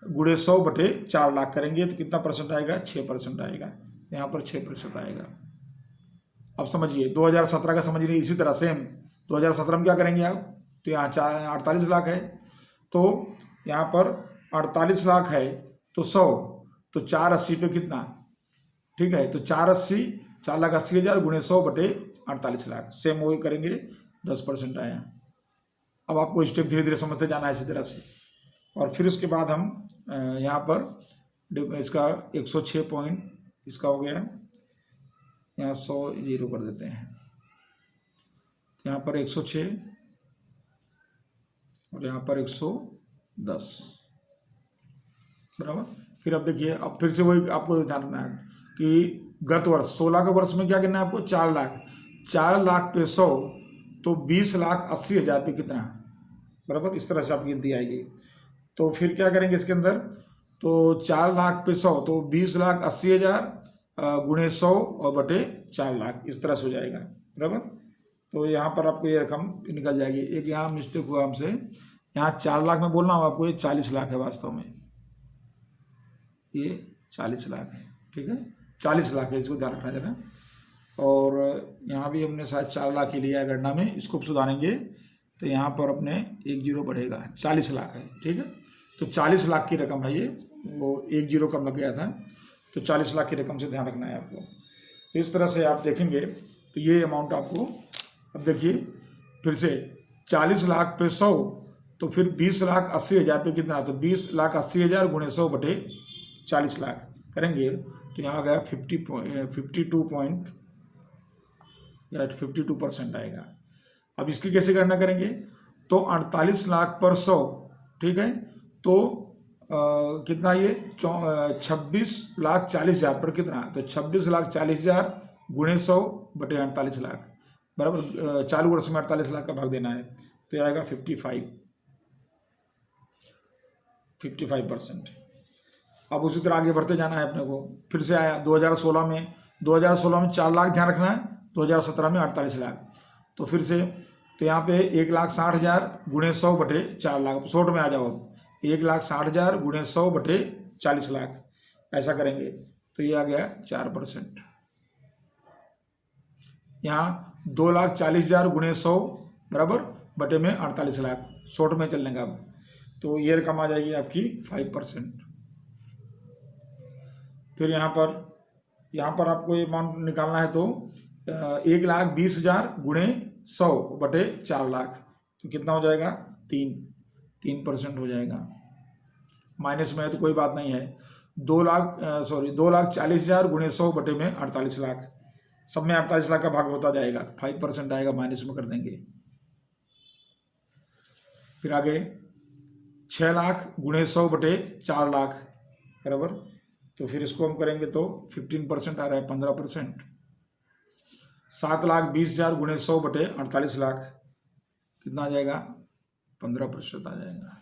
गुणे 100/4 लाख करेंगे तो कितना परसेंट आएगा, 6% आएगा। यहाँ पर 6% आएगा। अब समझिए 2017 का समझिए इसी तरह सेम। 2017 में क्या करेंगे आप, तो यहाँ 48 लाख है, तो यहाँ पर 48 लाख है तो 100, तो 480 पे कितना, ठीक है। तो 4,80,000 गुणे 100/48 लाख, सेम वही करेंगे, 10% आया। अब आपको स्टेप धीरे धीरे समझते जाना है इसी तरह से। और फिर उसके बाद हम यहाँ पर इसका 106 पॉइंट इसका हो गया, यहाँ 100 जीरो कर देते हैं, यहाँ पर 106 और यहाँ पर 110, बराबर। फिर अब देखिए, अब फिर से वही आपको ध्यान रखना है कि गत वर्ष 16 के वर्ष में क्या करना है आपको, 4 लाख, 4 लाख पे 100, तो 20,80,000 पे कितना, बराबर। इस तरह से आपकी गिनती आएगी। तो फिर क्या करेंगे इसके अंदर, तो 4 लाख पे 100, तो 20,80,000 गुणे 100 और बटे 4 लाख, इस तरह से हो जाएगा, बराबर। तो यहाँ पर आपको ये रकम निकल जाएगी। एक यहाँ मिस्टेक हुआ हमसे, यहाँ 4 लाख में बोलना हो आपको, ये 40 लाख है वास्तव में, ये 40 लाख है, ठीक है, 40 लाख है, इसको ध्यान रखना जरा। और यहाँ भी हमने शायद 4 लाख ही लिया है गणना में, इसको सुधारेंगे तो यहाँ पर अपने 1 जीरो बढ़ेगा, 40 लाख है, ठीक है। तो 40 लाख की रकम है ये, वो 1 जीरो कम लग गया था, तो 40 लाख की रकम से ध्यान रखना है आपको। तो इस तरह से आप देखेंगे तो ये अमाउंट आपको, अब देखिए फिर से 40 लाख पे 100, तो फिर 20,80,000 पे कितना, तो 20,80,000 गुणे 100 बटे 40 लाख करेंगे तो यहाँ आ गया 52% आएगा। अब इसकी कैसे गणना करेंगे, तो 48 लाख पर 100, ठीक है, तो कितना ये 26,40,000 पर कितना, तो 26,40,000 गुणे 100 बटे 48 लाख बराबर, चालू वर्ष में 48 लाख का भाग देना है, तो ये आएगा 55%। अब उसी तरह आगे बढ़ते जाना है अपने को। फिर से आया 2016 में 4 लाख ध्यान रखना है, 2017 में 48 लाख, तो फिर से तो यहाँ पे 1,60,000 गुणे 100 बटे 4 लाख, शॉर्ट में आ जाओ, 1,60,000 गुणे 100 बटे 40 लाख ऐसा करेंगे तो ये आ गया 4%। यहाँ 2,40,000 गुणे 100 बराबर बटे में 48 लाख, शॉर्ट में चलने का, तो ये रकम आ जाएगी आपकी 5%। फिर यहाँ पर आपको ये मान निकालना है, तो 1,20,000 गुणे 100 बटे 4 लाख, तो कितना हो जाएगा 3% हो जाएगा। माइनस में है तो कोई बात नहीं है, 2,40,000 गुणे 100 बटे में 48 लाख, सब में 48 लाख का भाग होता जाएगा, 5% आएगा, माइनस में कर देंगे। फिर आगे 6 लाख गुणे 100 बटे 4 लाख बराबर, तो फिर इसको हम करेंगे तो 15% आ रहा है, 15%। 7,20,000 गुणे 100 बटे 48 लाख कितना आ जाएगा, 15% आ जाएगा।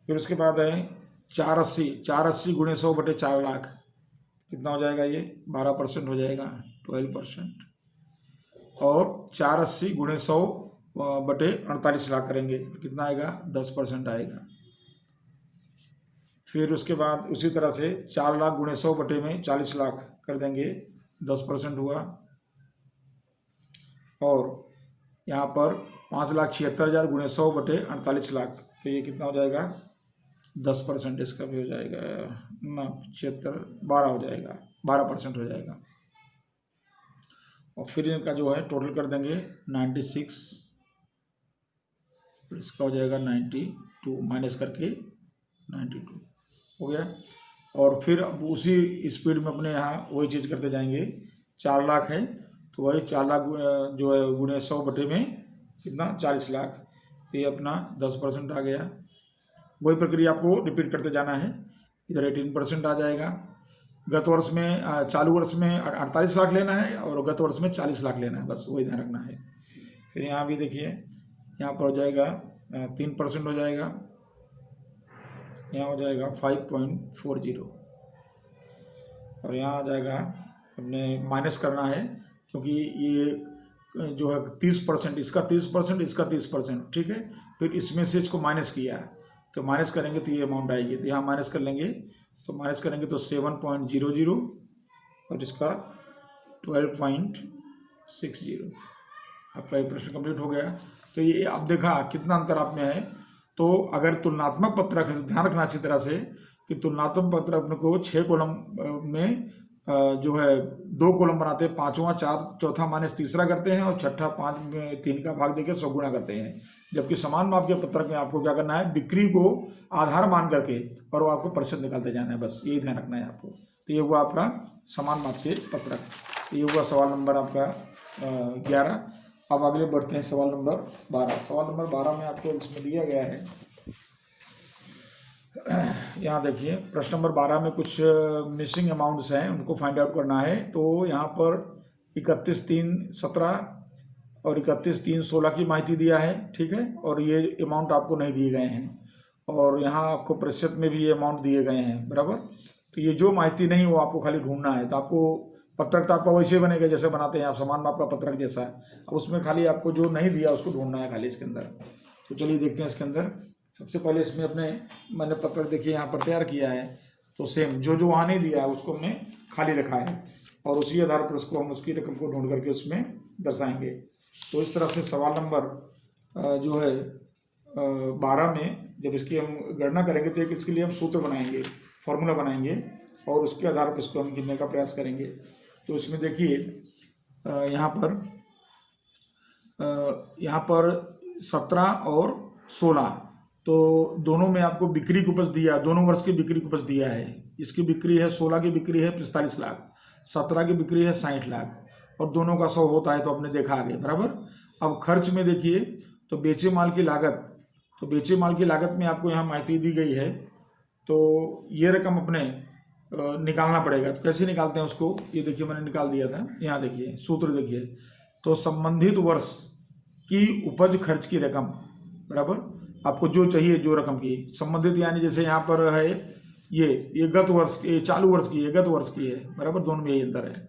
फिर उसके बाद है 480 गुणे 100 बटे 4 लाख कितना हो जाएगा, ये 12% हो जाएगा, 12%। और 480 गुणे 100 बटे 48 लाख करेंगे तो कितना आएगा, 10% आएगा। फिर उसके बाद उसी तरह से 4 लाख गुणे 100 बटे में 40 लाख कर देंगे, 10% हुआ। और यहाँ पर 5,76,000 गुणे 100 बटे 48 लाख, तो ये कितना हो जाएगा, 10% इसका भी हो जाएगा ना, 12 हो जाएगा, 12% हो जाएगा। और फिर इनका जो है टोटल कर देंगे 96, इसका हो जाएगा 92, माइनस करके 92 हो गया। और फिर अब उसी स्पीड में अपने यहाँ वही चीज़ करते जाएंगे, 4 लाख है तो वही 4 लाख जो है गुणे 100 बटे में कितना, 40 लाख, तो ये अपना 10% आ गया। वही प्रक्रिया आपको रिपीट करते जाना है, इधर 18% आ जाएगा। गत वर्ष में चालू वर्ष में 48 लाख लेना है और गत वर्ष में 40 लाख लेना है, बस वही ध्यान रखना है। फिर यहाँ भी देखिए, यहाँ पर हो जाएगा 3% हो जाएगा, यहाँ हो जाएगा 5.40 और यहाँ आ जाएगा, अपने माइनस करना है क्योंकि ये जो है 30%, इसका 30%, इसका 30%, ठीक है। फिर इसमें से इसको माइनस किया है तो माइनस करेंगे तो ये अमाउंट आएगी, तो यहाँ माइनस कर लेंगे, तो माइनस करेंगे तो 7.00 और इसका 12.60। आपका ये प्रश्न कंप्लीट हो गया। तो ये आप देखा कितना अंतर आप में है। तो अगर तुलनात्मक पत्रक है तो ध्यान रखना अच्छी तरह से कि तुलनात्मक पत्रक अपने को 6 कॉलम में जो है 2 कॉलम बनाते हैं, 5वां 4, चौथा माइनस तीसरा करते हैं और छठा 5 में 3 का भाग देकर 100 गुणा करते हैं। जबकि समान माप के पत्रक में आपको क्या करना है, बिक्री को आधार मान करके और वो आपको प्रतिशत निकालते जाना है, बस यही ध्यान रखना है आपको। तो ये हुआ आपका समान माप के पत्रक, ये हुआ सवाल नंबर आपका 11। अब अगले बढ़ते हैं सवाल नंबर 12। सवाल नंबर 12 में आपको इसमें दिया गया है, यहाँ देखिए प्रश्न नंबर 12 में कुछ मिसिंग अमाउंट्स हैं, उनको फाइंड आउट करना है। तो यहाँ पर 31/3/17 और 31/3/16 की माहिती दिया है, ठीक है, और ये अमाउंट आपको नहीं दिए गए हैं और यहाँ आपको प्रतिशत में भी ये अमाउंट दिए गए हैं बराबर। तो ये जो माहिती नहीं वो आपको खाली ढूंढना है। तो आपको पत्रक तो आपका वैसे बनेगा जैसे बनाते हैं आप, समान माप का पत्रक जैसा, अब उसमें खाली आपको जो नहीं दिया उसको ढूंढना है खाली इसके अंदर। तो चलिए देखते हैं इसके अंदर। सबसे पहले इसमें मैंने पत्रक देखिए यहाँ पर तैयार किया है, तो सेम जो वहाँ नहीं दिया है उसको हमने खाली रखा है और उसी आधार पर उसको हम उसकी रकम को ढूंढ करके उसमें दर्शाएंगे। तो इस तरह से सवाल नंबर जो है 12 में जब इसकी हम गणना करेंगे तो एक इसके लिए हम सूत्र बनाएंगे, फॉर्मूला बनाएंगे और उसके आधार पर इसको हम गिनने का प्रयास करेंगे। तो इसमें देखिए यहाँ पर 17 और 16, तो दोनों में आपको बिक्री की उपज दिया, दोनों वर्ष की बिक्री की उपज दिया है। इसकी बिक्री है 16 की बिक्री है 45 लाख, 17 की बिक्री है 60 लाख और दोनों का 100 होता है, तो आपने देखा आगे बराबर। अब खर्च में देखिए तो बेचे माल की लागत, तो बेचे माल की लागत में आपको यहाँ माहिती दी गई है, तो ये रकम अपने निकालना पड़ेगा। तो कैसे निकालते हैं उसको, ये देखिए मैंने निकाल दिया था, यहाँ देखिए सूत्र देखिए। तो संबंधित वर्ष की उपज खर्च की रकम बराबर आपको जो चाहिए, जो रकम की संबंधित, यानी जैसे यहाँ पर है ये गत वर्ष की, चालू वर्ष की है, गत वर्ष की है बराबर, दोनों में यही अंतर है।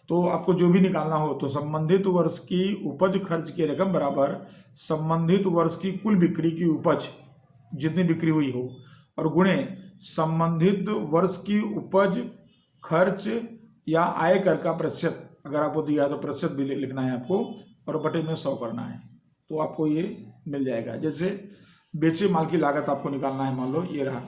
तो आपको जो भी निकालना हो तो संबंधित वर्ष की उपज खर्च की रकम बराबर संबंधित वर्ष की कुल बिक्री की उपज जितनी बिक्री हुई हो और गुणे संबंधित वर्ष की उपज खर्च या आयकर का प्रतिशत, अगर आपको दिया है तो प्रतिशत भी लिखना है आपको और बटे में 100 करना है, तो आपको ये मिल जाएगा। जैसे बेचे माल की लागत आपको निकालना है, मान लो ये रहा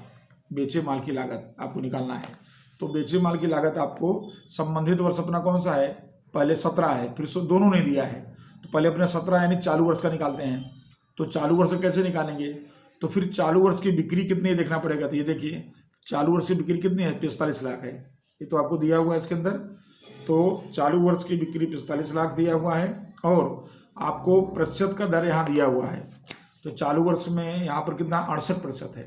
बेचे माल की लागत आपको निकालना है, तो बेचे माल की लागत आपको संबंधित वर्ष अपना कौन सा है, पहले 17 है, फिर दोनों ने दिया है, तो पहले अपने 17 यानी चालू वर्ष का निकालते हैं। तो चालू वर्ष कैसे निकालेंगे, तो फिर चालू वर्ष की बिक्री कितनी है देखना पड़ेगा। तो ये देखिए चालू वर्ष की बिक्री कितनी है, 45 लाख है, ये तो आपको दिया हुआ है इसके अंदर। तो चालू वर्ष की बिक्री 45 लाख दिया हुआ है और आपको प्रतिशत का दर यहाँ दिया हुआ है। तो चालू वर्ष में यहाँ पर कितना 68% है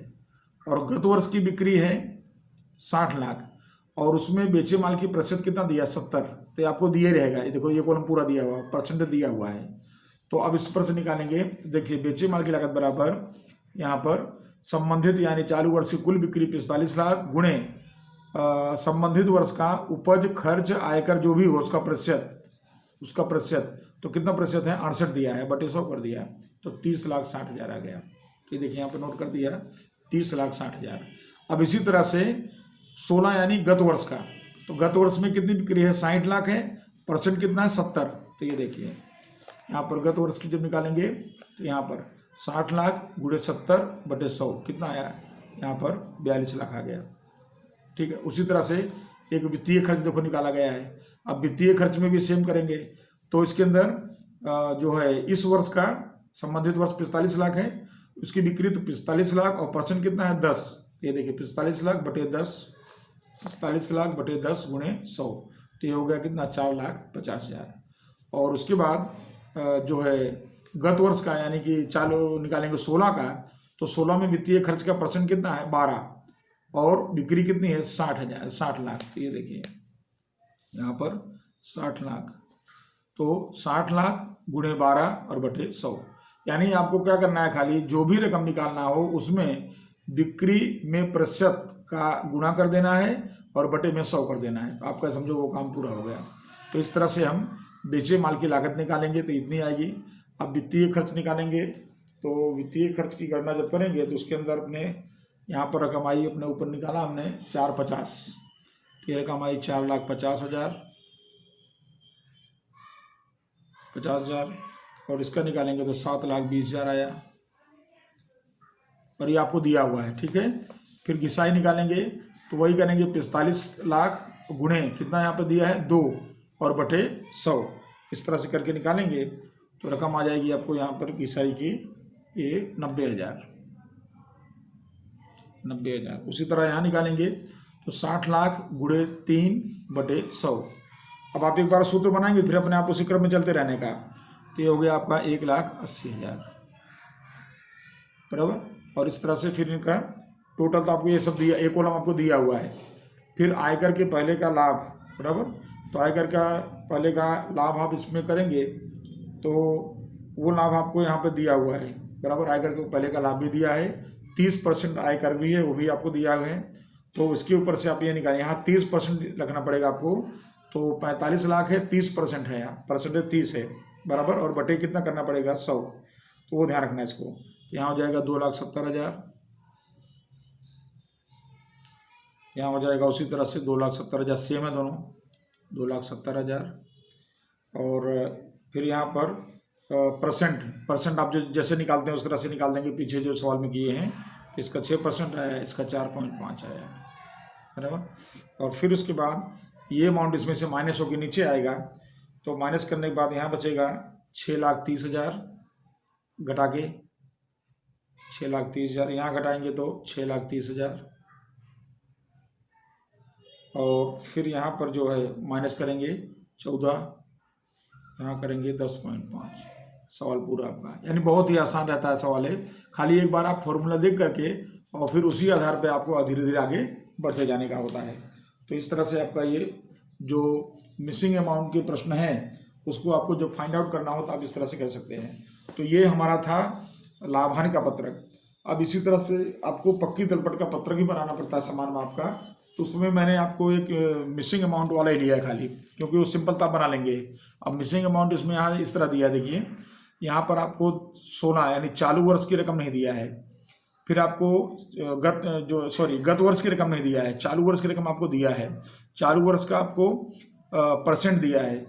और गत वर्ष की बिक्री है 60 लाख और उसमें बेचे माल की प्रतिशत कितना दिया 70, तो आपको दिए रहेगा। ये देखो ये कॉलम पूरा दिया हुआ, परसेंटेज दिया हुआ है। तो अब इस पर से निकालेंगे, देखिए बेचे माल की लागत बराबर यहाँ पर संबंधित यानी चालू वर्ष की कुल बिक्री 45 लाख गुणे संबंधित वर्ष का उपज खर्च आयकर जो भी हो उसका प्रतिशत, तो कितना प्रतिशत है 68 दिया है, बटे 100 कर दिया, तो 30,60,000 आ गया। ये देखिए यहाँ पर नोट कर दिया 30,60,000। अब इसी तरह से 16 यानी गत वर्ष का, तो गत वर्ष में कितनी बिक्री है 60 लाख है, परसेंट कितना है 70, तो ये देखिए यहाँ पर गत वर्ष की जब निकालेंगे तो यहाँ पर 60 लाख गुणे 70 बटे 100 कितना आया, यहाँ पर 42 लाख आ गया। ठीक है, उसी तरह से एक वित्तीय खर्च देखो निकाला गया है। अब वित्तीय खर्च में भी सेम करेंगे, तो इसके अंदर जो है इस वर्ष का संबंधित वर्ष 45 लाख है, उसकी बिक्री तो 45 लाख और परसेंट कितना है 10, ये देखिए 45 लाख बटे 10, 45 लाख बटे 10 गुणे 100, तो ये हो गया कितना 4,50,000। और उसके बाद जो है गत वर्ष का यानी कि चालू निकालेंगे 16 का, तो 16 में वित्तीय खर्च का परसेंट कितना है 12 और बिक्री कितनी है 60 लाख, तो ये देखिए यहाँ पर 60 लाख, तो 60 लाख गुणे 12 और बटे 100, यानी आपको क्या करना है, खाली जो भी रकम निकालना हो उसमें बिक्री में प्रतिशत का गुणा कर देना है और बटे में 100 कर देना है, तो आपका समझो वो काम पूरा हो गया। तो इस तरह से हम बेचे माल की लागत निकालेंगे तो इतनी आएगी। अब वित्तीय खर्च निकालेंगे, तो वित्तीय खर्च की गणना जब करेंगे तो उसके अंदर अपने यहाँ पर रकम आई, अपने ऊपर निकाला हमने 450, ये रकम आई 4,50,000 और इसका निकालेंगे तो 7,20,000 आया और ये आपको दिया हुआ है। ठीक है, फिर घिसाई निकालेंगे तो वही करेंगे 45 लाख गुणे कितना यहाँ पे दिया है 2 और बटे 100, इस तरह से करके निकालेंगे तो रकम आ जाएगी आपको यहाँ पर घिसाई की ये 90,000। उसी तरह यहाँ निकालेंगे तो 60 लाख गुणे 3 बटे 100। अब आप एक बार सूत्र बनाएंगे फिर अपने आप उसी क्रम में चलते रहने का, तो ये हो गया आपका 1,80,000 बराबर। और इस तरह से फिर इनका टोटल तो आपको ये सब दिया, एक कॉलम आपको दिया हुआ है। फिर आयकर के पहले का लाभ बराबर, तो आयकर का पहले का लाभ आप इसमें करेंगे तो वो लाभ आपको यहाँ पे दिया हुआ है बराबर। आयकर के पहले का लाभ भी दिया है, 30% आयकर भी है वो भी आपको दिया हुआ है। तो उसके ऊपर से आप ये निकालें, यहाँ 30% रखना पड़ेगा आपको, तो 45 लाख है 30% है, यहाँ परसेंटेज 30 है बराबर, और बटे कितना करना पड़ेगा 100, तो वो ध्यान रखना है इसको। यहाँ हो जाएगा 2,70,000, यहाँ हो जाएगा उसी तरह से 2,70,000, सेम है दोनों 2,70,000। और फिर यहाँ पर परसेंट आप जो जैसे निकालते हैं उस तरह से निकाल देंगे, पीछे जो सवाल में किए हैं। इसका 6% आया, इसका 4.5 आया, बराबर। और फिर उसके बाद ये अमाउंट इसमें से माइनस होकर नीचे आएगा, तो माइनस करने के बाद यहाँ बचेगा 6,30,000 घटा के 6,30,000, यहाँ घटाएंगे तो 6,30,000, और फिर यहाँ पर जो है माइनस करेंगे 14, यहाँ करेंगे 10.5। सवाल पूरा आपका, यानी बहुत ही आसान रहता है सवाल है। खाली एक बार आप फॉर्मूला देख करके और फिर उसी आधार पे आपको धीरे धीरे आगे बढ़ते जाने का होता है। तो इस तरह से आपका ये जो मिसिंग अमाउंट के प्रश्न है उसको आपको जब फाइंड आउट करना हो तो आप इस तरह से कर सकते हैं। तो ये हमारा था लाभांश का पत्रक। अब इसी तरह से आपको पक्की तलपट का पत्रक ही बनाना पड़ता है समान माप का। तो उसमें मैंने आपको एक मिसिंग अमाउंट वाला ही लिया है खाली, क्योंकि वो सिंपल तो आप बना लेंगे। अब मिसिंग अमाउंट इसमें यहाँ इस तरह दिया, देखिए यहाँ पर आपको 16 यानी चालू वर्ष की रकम नहीं दिया है, फिर आपको गत वर्ष की रकम नहीं दिया है, चालू वर्ष की रकम आपको दिया है। चालू वर्ष का आपको परसेंट दिया है,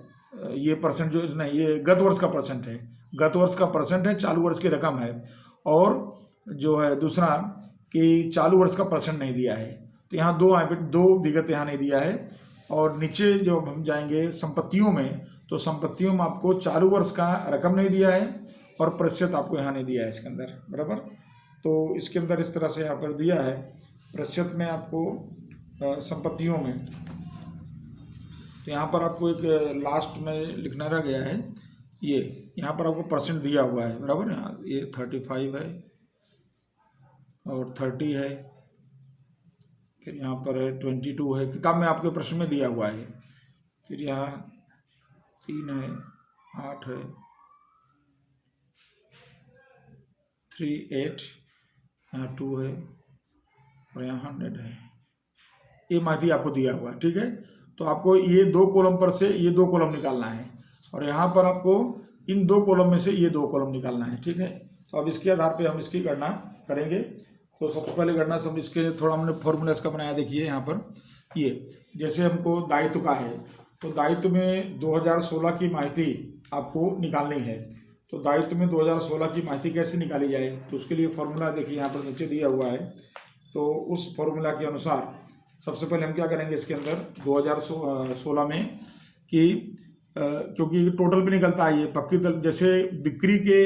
ये परसेंट जो नहीं, ये गत वर्ष का परसेंट है, गत वर्ष का परसेंट है, चालू वर्ष की रकम है। और जो है दूसरा कि चालू वर्ष का परसेंट नहीं दिया है, तो यहाँ दो विगत यहाँ नहीं दिया है। और नीचे जो हम जाएंगे संपत्तियों में, तो संपत्तियों में आपको चालू वर्ष का रकम नहीं दिया है और प्रतिशत आपको यहाँ नहीं दिया है इसके अंदर, बराबर। तो इसके अंदर इस तरह से यहाँ पर दिया है प्रतिशत में आपको संपत्तियों में, तो यहाँ पर आपको एक लास्ट में लिखना रह गया है, ये यहाँ पर आपको परसेंट दिया हुआ है, बराबर। यहाँ ये 35 है और 30 है, फिर यहाँ पर है 22 है, किताब में आपके प्रश्न में दिया हुआ है। फिर यहाँ 3 है, 8 है, 3, 8, यहाँ 2 है और यहाँ 100 है। ये माहिती आपको दिया हुआ है, ठीक है। तो आपको ये 2 कॉलम पर से ये 2 कॉलम निकालना है और यहाँ पर आपको इन 2 कॉलम में से ये 2 कॉलम निकालना है, ठीक है। तो अब इसके आधार पे हम इसकी गणना करेंगे। तो सबसे पहले गणना सब इसके थोड़ा हमने फॉर्मूला इसका बनाया, देखिए यहाँ पर ये जैसे हमको दायित्व का है, तो दायित्व में 2016 की माहिती आपको निकालनी है। तो दायित्व में 2016 की माहिती कैसे निकाली जाए, तो उसके लिए फॉर्मूला देखिए यहाँ पर नीचे दिया हुआ है। तो उस फॉर्मूला के अनुसार सबसे पहले हम क्या करेंगे, इसके अंदर 2016 में कि क्योंकि टोटल पे निकलता है ये पक्की जैसे बिक्री के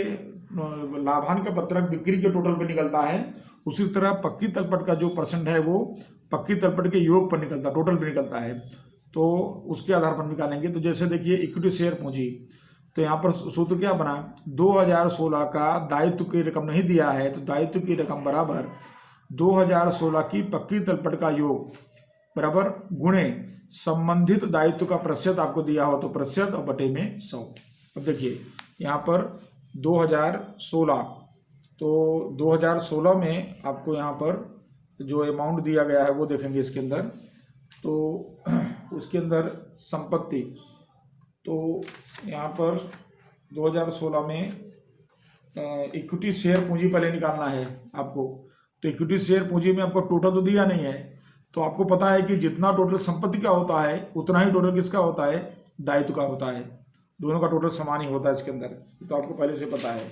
लाभांश का पत्रक बिक्री के टोटल पे निकलता है, उसी तरह पक्की तलपट का जो परसेंट है वो पक्की तलपट के योग पर निकलता है, टोटल पे निकलता है। तो उसके आधार पर निकालेंगे। तो जैसे देखिए इक्विटी शेयर पूंजी, तो यहाँ पर सूत्र क्या बना, 2016 का दायित्व की रकम नहीं दिया है, तो दायित्व की रकम बराबर 2016 की पक्की तलपट का योग बराबर गुणे संबंधित दायित्व का प्रतिशत आपको दिया हो तो प्रतिशत और बटे में 100। अब देखिए यहाँ पर 2016, तो 2016 में आपको यहाँ पर जो अमाउंट दिया गया है वो देखेंगे इसके अंदर। तो उसके अंदर संपत्ति, तो यहाँ पर 2016 में इक्विटी शेयर पूंजी पहले निकालना है आपको। तो इक्विटी शेयर पूंजी में आपको टोटल तो दिया नहीं है, तो आपको पता है कि जितना टोटल संपत्ति का होता है उतना ही टोटल किसका होता है, दायित्व का होता है। दोनों का टोटल समान ही होता है इसके अंदर, तो आपको पहले से पता है।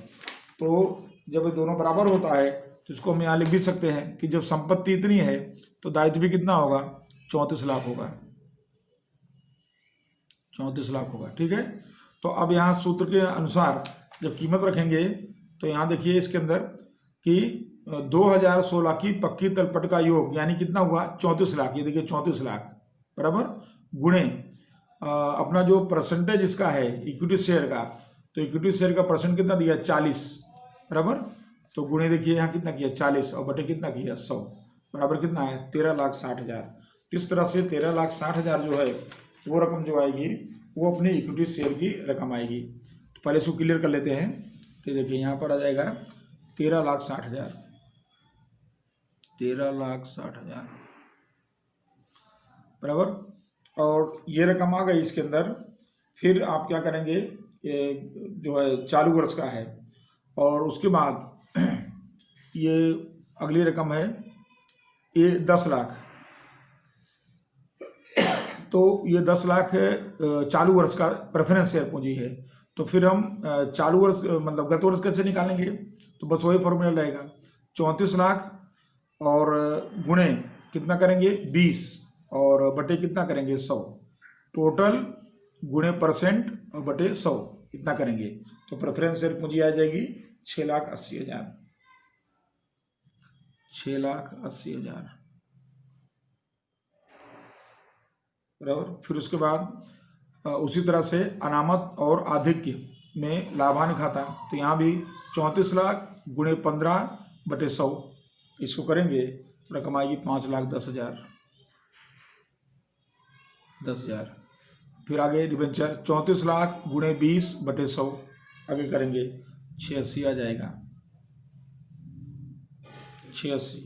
तो जब ये दोनों बराबर होता है तो इसको हम यहाँ लिख भी सकते हैं कि जब संपत्ति इतनी है तो दायित्व भी कितना होगा, 34 लाख होगा, 34 लाख होगा, ठीक है। तो अब यहाँ सूत्र के अनुसार जब कीमत रखेंगे तो यहाँ देखिए इसके अंदर कि 2016 की पक्की तलपट का योग यानी कितना हुआ, 34 लाख। ये देखिए 34 लाख बराबर गुणे अपना जो परसेंटेज इसका है इक्विटी शेयर का, तो इक्विटी शेयर का परसेंट कितना दिया, 40 बराबर। तो गुणे देखिए यहाँ कितना किया, 40 और बटे कितना किया, 100 बराबर कितना है, 13,60,000। इस तरह से 13,60,000 जो है वो रकम जो आएगी वो अपनी इक्विटी शेयर की रकम आएगी। तो पहले इसको क्लियर कर लेते हैं। तो देखिए यहाँ पर आ जाएगा 13,60,000, 13,60,000 बराबर। और ये रकम आ गई इसके अंदर। फिर आप क्या करेंगे, ये जो है चालू वर्ष का है, और उसके बाद ये अगली रकम है ये 10 लाख। तो ये 10 लाख चालू वर्ष का प्रेफरेंस शेयर पूंजी है। तो फिर हम चालू वर्ष मतलब गत वर्ष कैसे निकालेंगे, तो बस वही फॉर्मूला रहेगा 34 लाख और गुणे कितना करेंगे 20 और बटे कितना करेंगे 100, टोटल गुणे परसेंट और बटे 100 इतना करेंगे। तो प्रेफरेंस शेयर पूंजी आ जाएगी 6,80,000, 6,80,000 बराबर। फिर उसके बाद उसी तरह से अनामत और आधिक्य में लाभांश खाता, तो यहाँ भी 34 लाख गुणे 15 बटे 100 इसको करेंगे तो रकम आएगी 5,10,000, 10,000। फिर आगे डिबेंचर 34 लाख गुणे 20 बटे 100 आगे करेंगे 680 आ जाएगा, 680।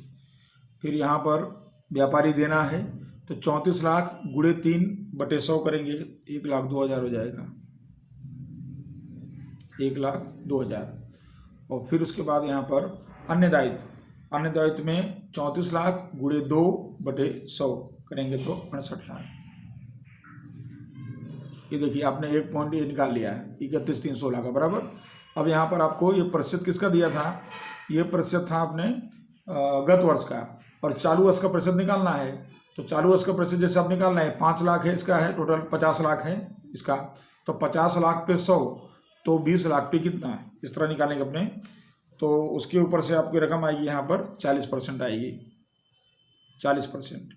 फिर यहाँ पर व्यापारी देना है तो 34 लाख गुणे 3 बटे 100 करेंगे 1,02,000 हो जाएगा, 1,02,000। और फिर उसके बाद यहाँ पर अन्य दायित्व में 34 लाख गुणे 2 बटे 100 करेंगे तो 68 लाख। ये देखिए आपने एक पॉइंट ये निकाल लिया है 31,316 का बराबर। अब यहाँ पर आपको ये प्रतिशत किसका दिया था, ये प्रतिशत था आपने गत वर्ष का, और चालू वर्ष का प्रतिशत निकालना है। तो चालू वर्ष का प्रतिशत जैसे आप निकालना है 5 लाख है, इसका है टोटल 50 लाख है इसका, तो 50 लाख पे 100 तो 20 लाख पे कितना है, इस तरह निकालेंगे अपने। तो उसके ऊपर से आपकी रकम आएगी यहाँ पर 40% आएगी, 40%।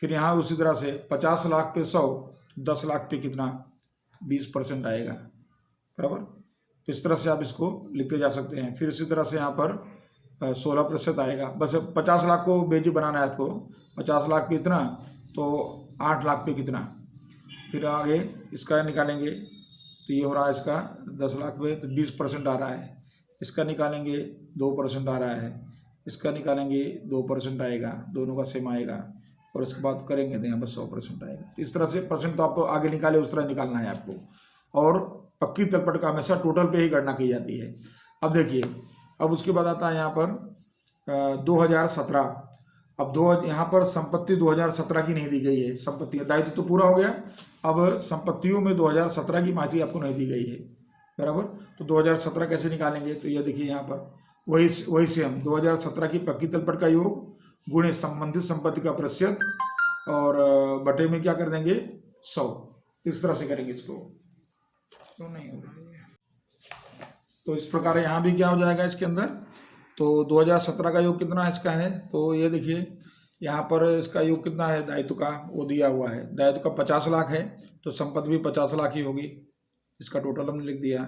फिर यहाँ उसी तरह से 50 लाख पे 100, 10 लाख पे कितना 20% आएगा बराबर। तो इस तरह से आप इसको लिखते जा सकते हैं। फिर इसी तरह से यहाँ पर 16% आएगा। बस 50 लाख को बेजी बनाना है आपको, 50 लाख पे इतना तो 8 लाख पे कितना। फिर आगे इसका निकालेंगे तो ये हो रहा है इसका 10 लाख पे तो 20% आ रहा है, इसका निकालेंगे 2% आ रहा है, इसका निकालेंगे 2% आएगा, दोनों का सेम आएगा। और इसके बाद करेंगे तो यहाँ पर 100% आएगा। इस तरह से परसेंट तो आप आगे निकाले उस तरह निकालना है आपको। और पक्की तलपट का हमेशा टोटल पे ही गणना की जाती है। अब देखिए, अब उसके बाद आता है यहाँ पर 2017। अब यहाँ पर संपत्ति 2017 की नहीं दी गई है, संपत्तियाँ दायित्व तो पूरा हो गया, अब संपत्तियों में 2017 की माहिती आपको नहीं दी गई है बराबर। तो 2017 कैसे निकालेंगे, तो ये देखिए यहाँ पर वही सेम 2017 की पक्की तलपट का योग गुणे संबंधित संपत्ति का प्रतिशत और बटे में क्या कर देंगे 100, इस तरह से करेंगे इसको। तो नहीं हो रही है, तो इस प्रकार यहाँ भी क्या हो जाएगा इसके अंदर। तो 2017 का योग कितना इसका है, तो ये देखिए यहाँ पर इसका योग कितना है दायित्व का, वो दिया हुआ है। दायित्व का 50 लाख है तो संपत्ति भी 50 लाख ही होगी, इसका टोटल हमने लिख दिया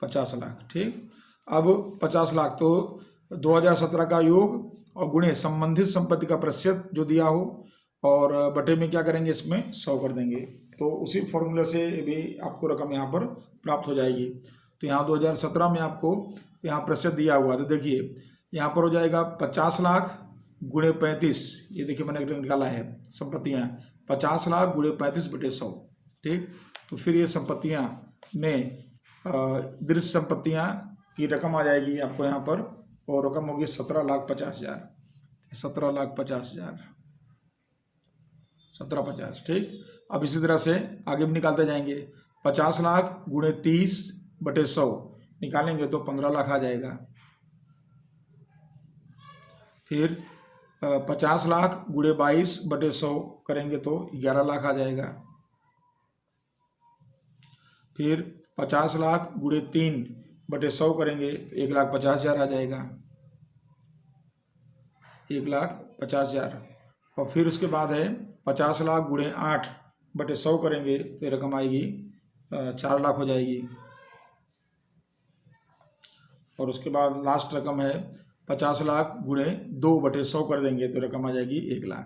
50 लाख। ठीक, अब 50 लाख तो 2017 का योग और गुणे संबंधित संपत्ति का प्रतिशत जो दिया हो और बटे में क्या करेंगे इसमें 100 कर देंगे। तो उसी फॉर्मूले से भी आपको रकम यहाँ पर प्राप्त हो जाएगी। तो यहाँ 2017 में आपको यहाँ प्रतिशत दिया हुआ, तो देखिए यहाँ पर हो जाएगा 50 लाख गुणे 35, ये देखिए मैंने निकाला है संपत्तियाँ 50 लाख गुणे 35 बटे 100। ठीक, तो फिर ये संपत्तियाँ में दृश्य संपत्तियाँ की रकम आ जाएगी आपको यहाँ पर, और रकम होगी 17,50,000, 17,50,000, 17,50। ठीक, अब इसी तरह से आगे भी निकालते जाएंगे। 50 लाख गुणे 30 बटे 100 निकालेंगे तो 15 लाख आ जाएगा। फिर 50 लाख गुणे 22 बटे 100 करेंगे तो 11 लाख आ जाएगा। फिर 50 लाख गुणे 3 बटे 100 करेंगे तो 1,50,000 आ जाएगा, 1,50,000। और फिर उसके बाद है 50 लाख गुणे 8 बटे 100 करेंगे तो रकम आएगी 4 लाख हो जाएगी। और उसके बाद लास्ट रकम है 50 लाख गुणे 2 बटे 100 कर देंगे तो रकम आ जाएगी 1 लाख।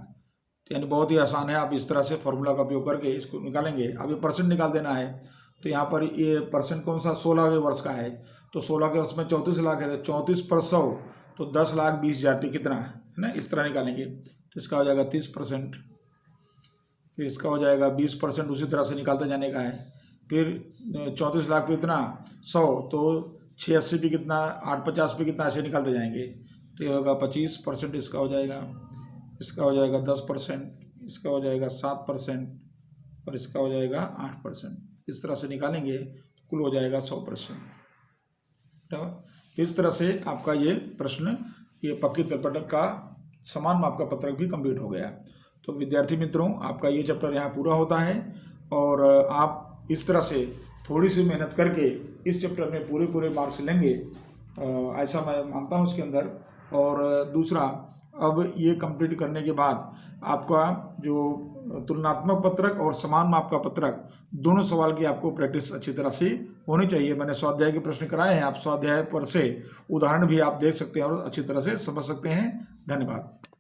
तो यानी बहुत ही आसान है, आप इस तरह से फॉर्मूला का उपयोग करके इसको निकालेंगे। अब ये परसेंट निकाल देना है, तो यहाँ पर ये परसेंट कौन सा 16वें वर्ष का है, तो 16 के वर्ष में 34 लाख है, तो 34 पर 100 तो 10,20,000 पे कितना है ना, इस तरह निकालेंगे। तो इसका हो जाएगा 30%, फिर इसका हो जाएगा 20%, उसी तरह से निकालते जाने का है। फिर 34 लाख पे इतना 100 तो 86 पे कितना, 850 पे कितना, ऐसे निकालते जाएंगे। तो ये होगा 25%, इसका हो जाएगा, इसका हो जाएगा 10%, इसका हो जाएगा 7% और इसका हो जाएगा 8%। इस तरह से निकालेंगे कुल हो जाएगा 100%। तो इस तरह से आपका ये प्रश्न, ये पक्की त्रिपटक का समान माप का पत्रक भी कंप्लीट हो गया। तो विद्यार्थी मित्रों, आपका ये चैप्टर यहाँ पूरा होता है और आप इस तरह से थोड़ी सी मेहनत करके इस चैप्टर में पूरे मार्क्स लेंगे, ऐसा मैं मानता हूँ इसके अंदर। और दूसरा, अब ये कंप्लीट करने के बाद आपका जो तुलनात्मक पत्रक और समान माप का पत्रक, दोनों सवाल की आपको प्रैक्टिस अच्छी तरह से होनी चाहिए। मैंने स्वाध्याय के प्रश्न कराए हैं, आप स्वाध्याय पर से उदाहरण भी आप देख सकते हैं और अच्छी तरह से समझ सकते हैं। धन्यवाद।